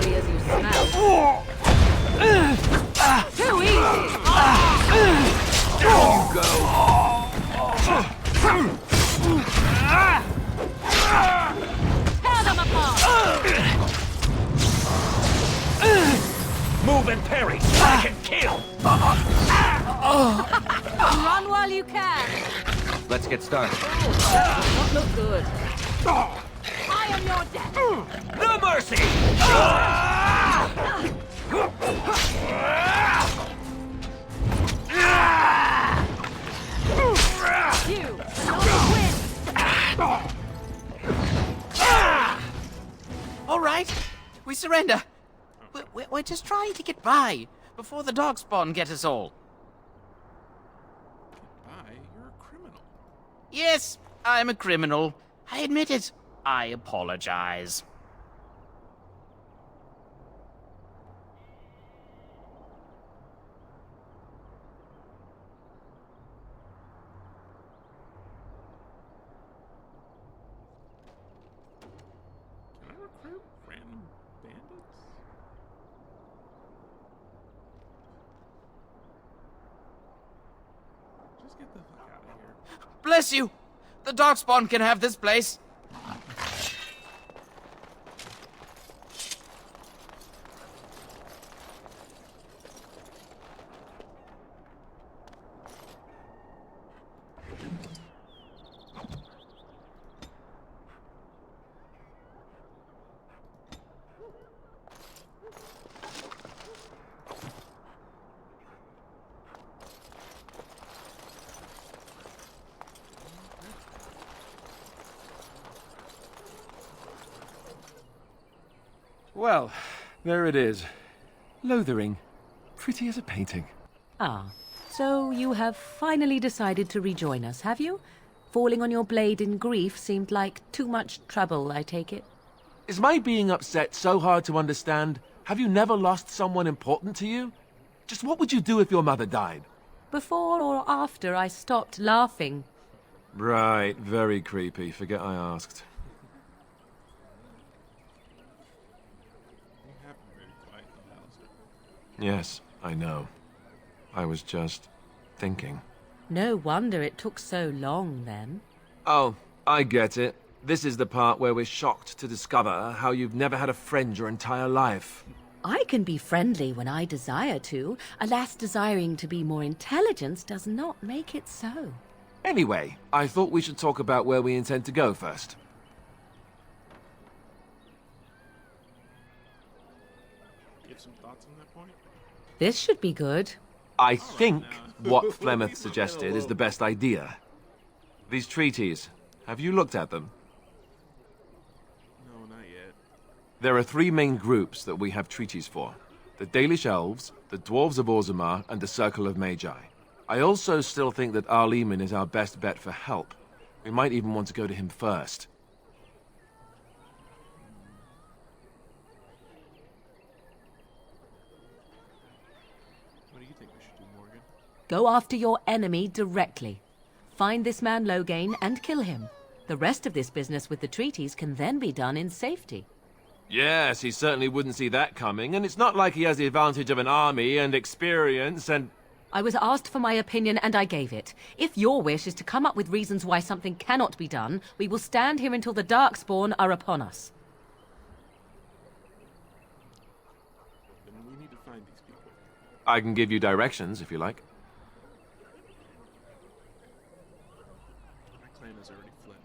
deadly as you smell. Too easy! Down you go! Tear them apart! Move and parry! I can kill! Run while you can! Let's get started. Not look good. I am your death! No mercy! You cannot win! All right, we surrender. We're just trying to get by before the Darkspawn get us all. Bye, you're a criminal. Yes, I'm a criminal. I admit it. I apologize. Can I recruit random bandits? Just get the fuck out of here. Bless you! The Darkspawn can have this place. Well, there it is. Lothering. Pretty as a painting. Ah, so you have finally decided to rejoin us, have you? Falling on your blade in grief seemed like too much trouble, I take it. Is my being upset so hard to understand? Have you never lost someone important to you? Just what would you do if your mother died? Before or after I stopped laughing? Right, very creepy. Forget I asked. You haven't been quiet, Alistair. Yes, I know. I was just thinking. No wonder it took so long, then. Oh, I get it. This is the part where we're shocked to discover how you've never had a friend your entire life. I can be friendly when I desire to. Alas, desiring to be more intelligent does not make it so. Anyway, I thought we should talk about where we intend to go first. You have some thoughts on that point? This should be good. I think what Flemeth suggested is the best idea. These treaties, have you looked at them? No, not yet. There are three main groups that we have treaties for. The Dalish Elves, the Dwarves of Orzammar, and the Circle of Magi. I also still think that Arleman is our best bet for help. We might even want to go to him first. What do you think we should do, Morgan? Go after your enemy directly. Find this man Loghain and kill him. The rest of this business with the treaties can then be done in safety. Yes, he certainly wouldn't see that coming, and it's not like he has the advantage of an army and experience and... I was asked for my opinion and I gave it. If your wish is to come up with reasons why something cannot be done, we will stand here until the Darkspawn are upon us. Then we need to find these people. I can give you directions, if you like. My clan has already fled.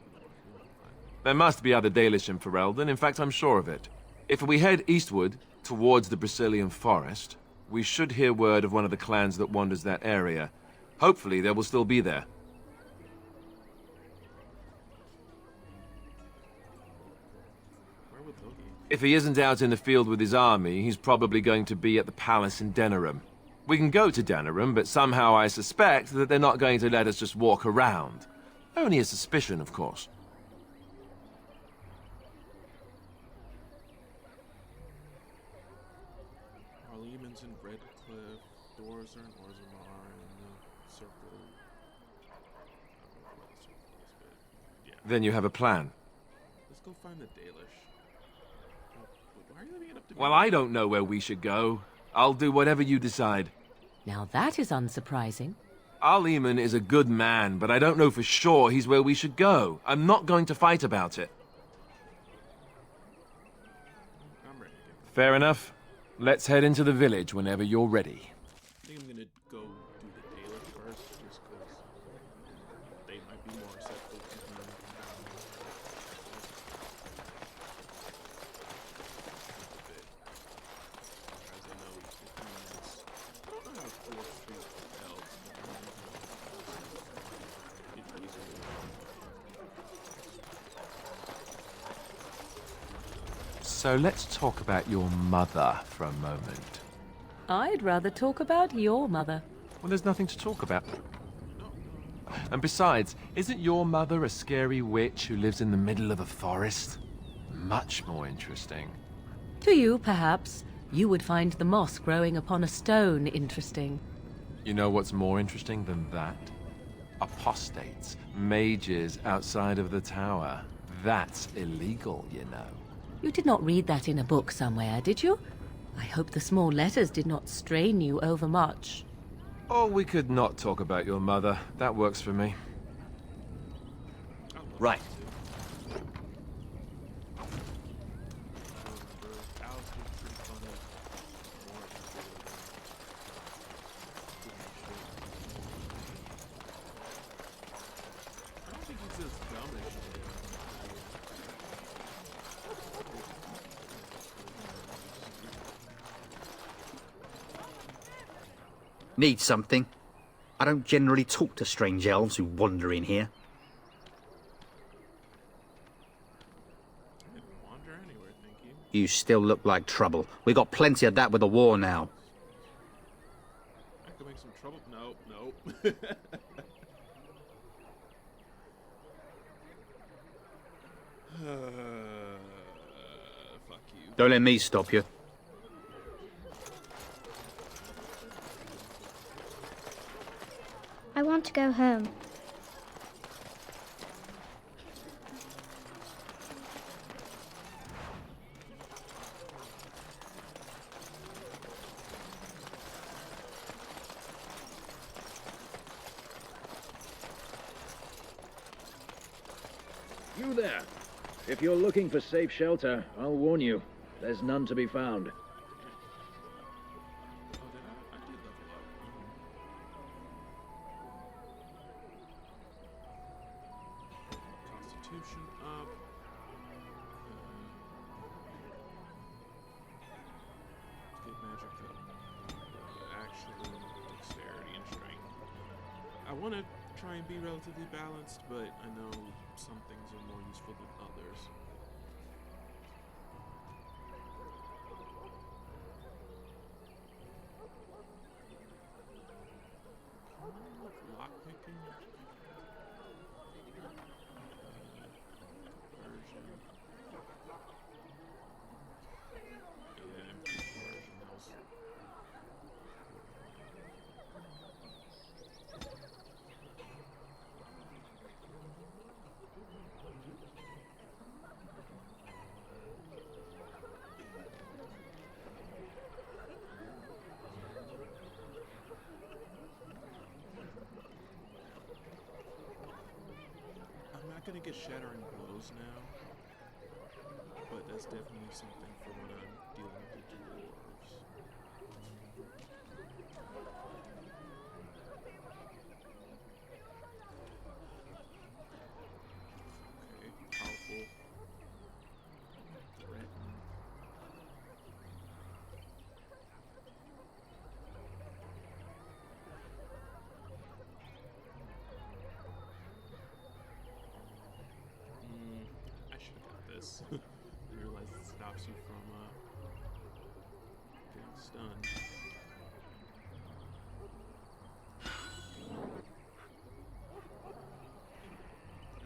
We want to find them. There must be other Dalish in Ferelden, in fact I'm sure of it. If we head eastward, towards the Brisilian Forest, we should hear word of one of the clans that wanders that area. Hopefully they will still be there. Where would Loki? If he isn't out in the field with his army, he's probably going to be at the palace in Denerim. We can go to Denerim, but somehow I suspect that they're not going to let us just walk around. Only a suspicion, of course. Arleman's in Redcliffe, Doors are in Orzammar, and the Circle. I don't know what the Circle is, but yeah. Then you have a plan. Let's go find the Dalish. Oh, Why are you leaving it up to me? Well, I don't know where we should go. I'll do whatever you decide. Now that is unsurprising. Al-Eman is a good man, but I don't know for sure he's where we should go. I'm not going to fight about it. I'm ready. Fair enough. Let's head into the village whenever you're ready. I think I'm gonna go do the Dalek first, just because they might be more receptive to him. As I know, he's 15 minutes. I don't know how to force treat elves, but it's easy. So let's talk about your mother for a moment. I'd rather talk about your mother. Well, there's nothing to talk about. And besides, isn't your mother a scary witch who lives in the middle of a forest? Much more interesting. To you, perhaps, you would find the moss growing upon a stone interesting. You know what's more interesting than that? Apostates, mages outside of the tower. That's illegal, you know. You did not read that in a book somewhere, did you? I hope the small letters did not strain you overmuch. Or we could not talk about your mother. That works for me. Right. Need something? I don't generally talk to strange elves who wander in here. I didn't wander anywhere, thank you. You still look like trouble. We got plenty of that with the war now. I could make some trouble. No. Fuck you. Don't let me stop you. I want to go home. You there. If you're looking for safe shelter, I'll warn you. There's none to be found. Constitution up. Get magic up. Actually, dexterity and strength. I want to try and be relatively balanced, but I know some things are more useful than others. Lockpicking. Version. Yeah, version also. I'm not gonna get shattering blows now, but that's definitely something for when I'm dealing with the dwarves. Okay, powerful. Threaten. I should have got this. I realize it stops you from getting stunned.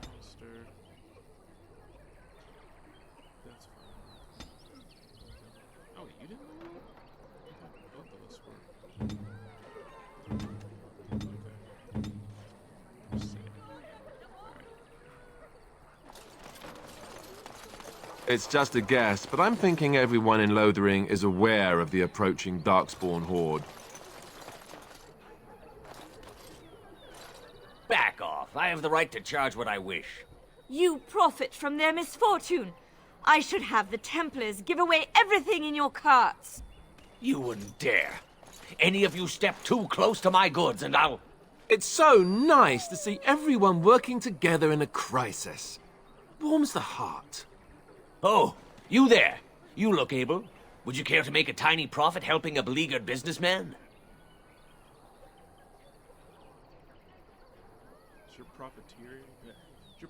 Monster. That's fine. Oh, you didn't know that? I thought both of us were. Okay. Sick. Alright. It's just a guess, but I'm thinking everyone in Lothering is aware of the approaching Darkspawn horde. Back off. I have the right to charge what I wish. You profit from their misfortune. I should have the Templars give away everything in your carts. You wouldn't dare. Any of you step too close to my goods and I'll... It's so nice to see everyone working together in a crisis. Warms the heart. Oh, you there. You look able. Would you care to make a tiny profit helping a beleaguered businessman? Is your profiteering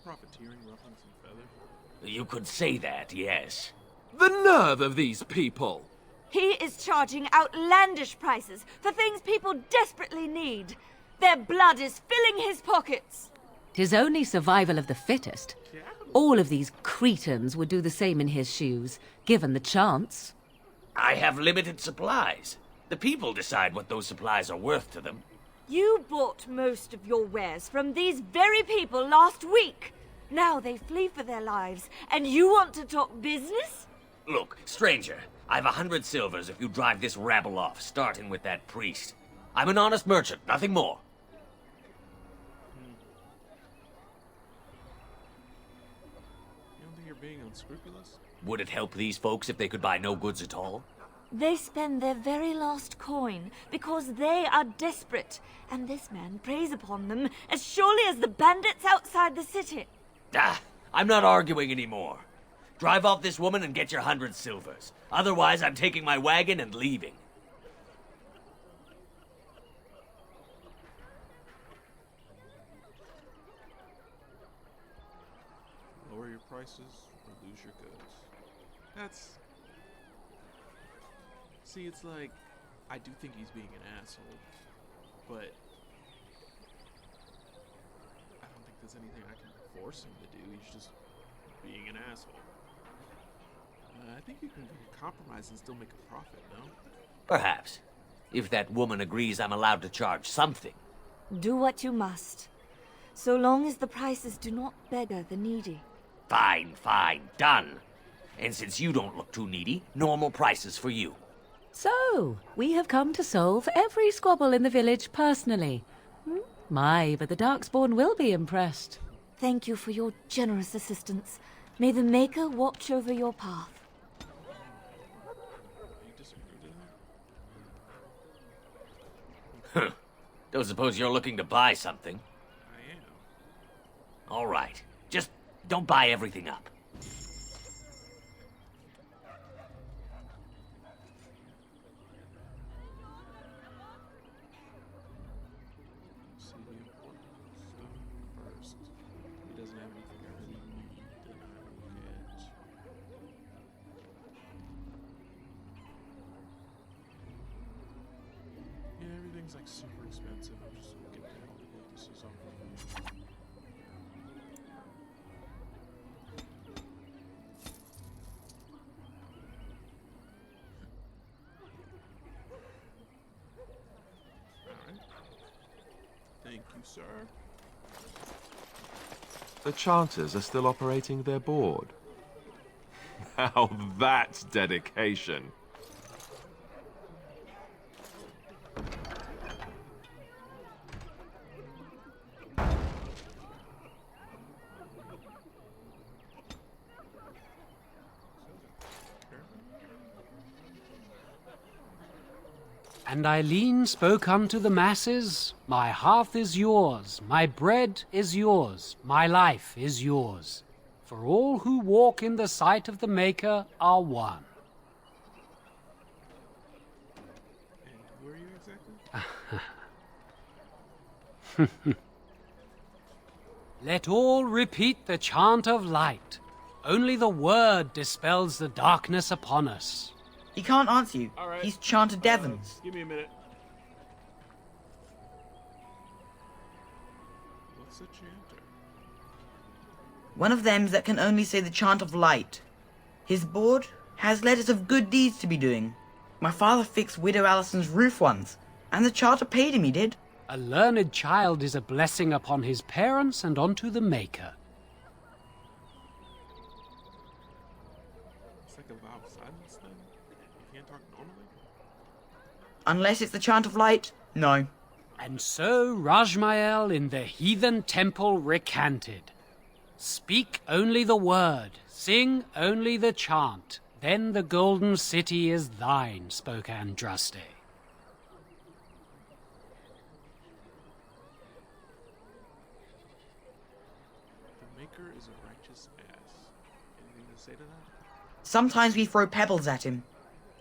ruffling some feathers? You could say that, yes. The nerve of these people! He is charging outlandish prices for things people desperately need. Their blood is filling his pockets. 'Tis only survival of the fittest. All of these cretins would do the same in his shoes, given the chance. I have limited supplies. The people decide what those supplies are worth to them. You bought most of your wares from these very people last week. Now they flee for their lives, and you want to talk business? Look, stranger, I've 100 silvers if you drive this rabble off, starting with that priest. I'm an honest merchant, nothing more. You don't think you're being unscrupulous? Would it help these folks if they could buy no goods at all? They spend their very last coin because they are desperate, and this man preys upon them as surely as the bandits outside the city. Ah, I'm not arguing anymore. Drive off this woman and get your 100 silvers. Otherwise, I'm taking my wagon and leaving. Lower your prices or lose your goods. That's... See, it's like, I do think he's being an asshole, but I don't think there's anything I can force him to do. He's just being an asshole. I think you can compromise and still make a profit, no? Perhaps. If that woman agrees I'm allowed to charge something. Do what you must, so long as the prices do not beggar the needy. Fine, fine, done. And since you don't look too needy, normal prices for you. So, we have come to solve every squabble in the village personally. My, but the Darkspawn will be impressed. Thank you for your generous assistance. May the Maker watch over your path. Huh. Don't suppose you're looking to buy something? I am. All right. Just don't buy everything up. See the important stuff first. He doesn't have anything I really need, then I will get... Yeah, everything's like super expensive. I'm just gonna get down to it. This is all Alright. Thank you, sir. The Chanters are still operating their board. Now that's dedication. And Eileen spoke unto the masses, My hearth is yours, my bread is yours, my life is yours. For all who walk in the sight of the Maker are one. And who are you exactly? Let all repeat the chant of light. Only the word dispels the darkness upon us. He can't answer you. All right. He's chanted Devons. Give me a minute. What's a chanter? One of them that can only say the chant of light. His board has letters of good deeds to be doing. My father fixed Widow Allison's roof once, and the charter paid him, he did. A learned child is a blessing upon his parents and onto the Maker. Unless it's the Chant of Light, no. And so Rajmael in the heathen temple recanted. Speak only the word, sing only the chant, then the golden city is thine, spoke Andraste. The Maker is a righteous ass. Anything to say to that? Sometimes we throw pebbles at him.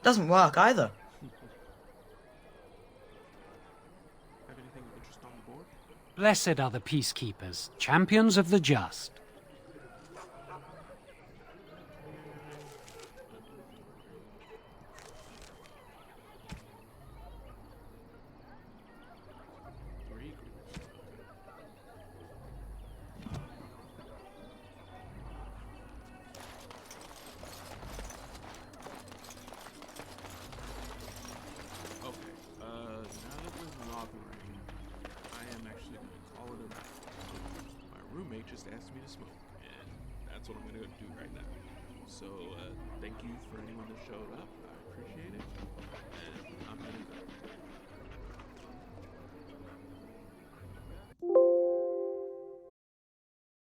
Doesn't work either. Have anything of interest on the board? Blessed are the peacekeepers, champions of the just. Roommate just asked me to smoke, and that's what I'm gonna do right now. So, thank you for anyone that showed up. I appreciate it.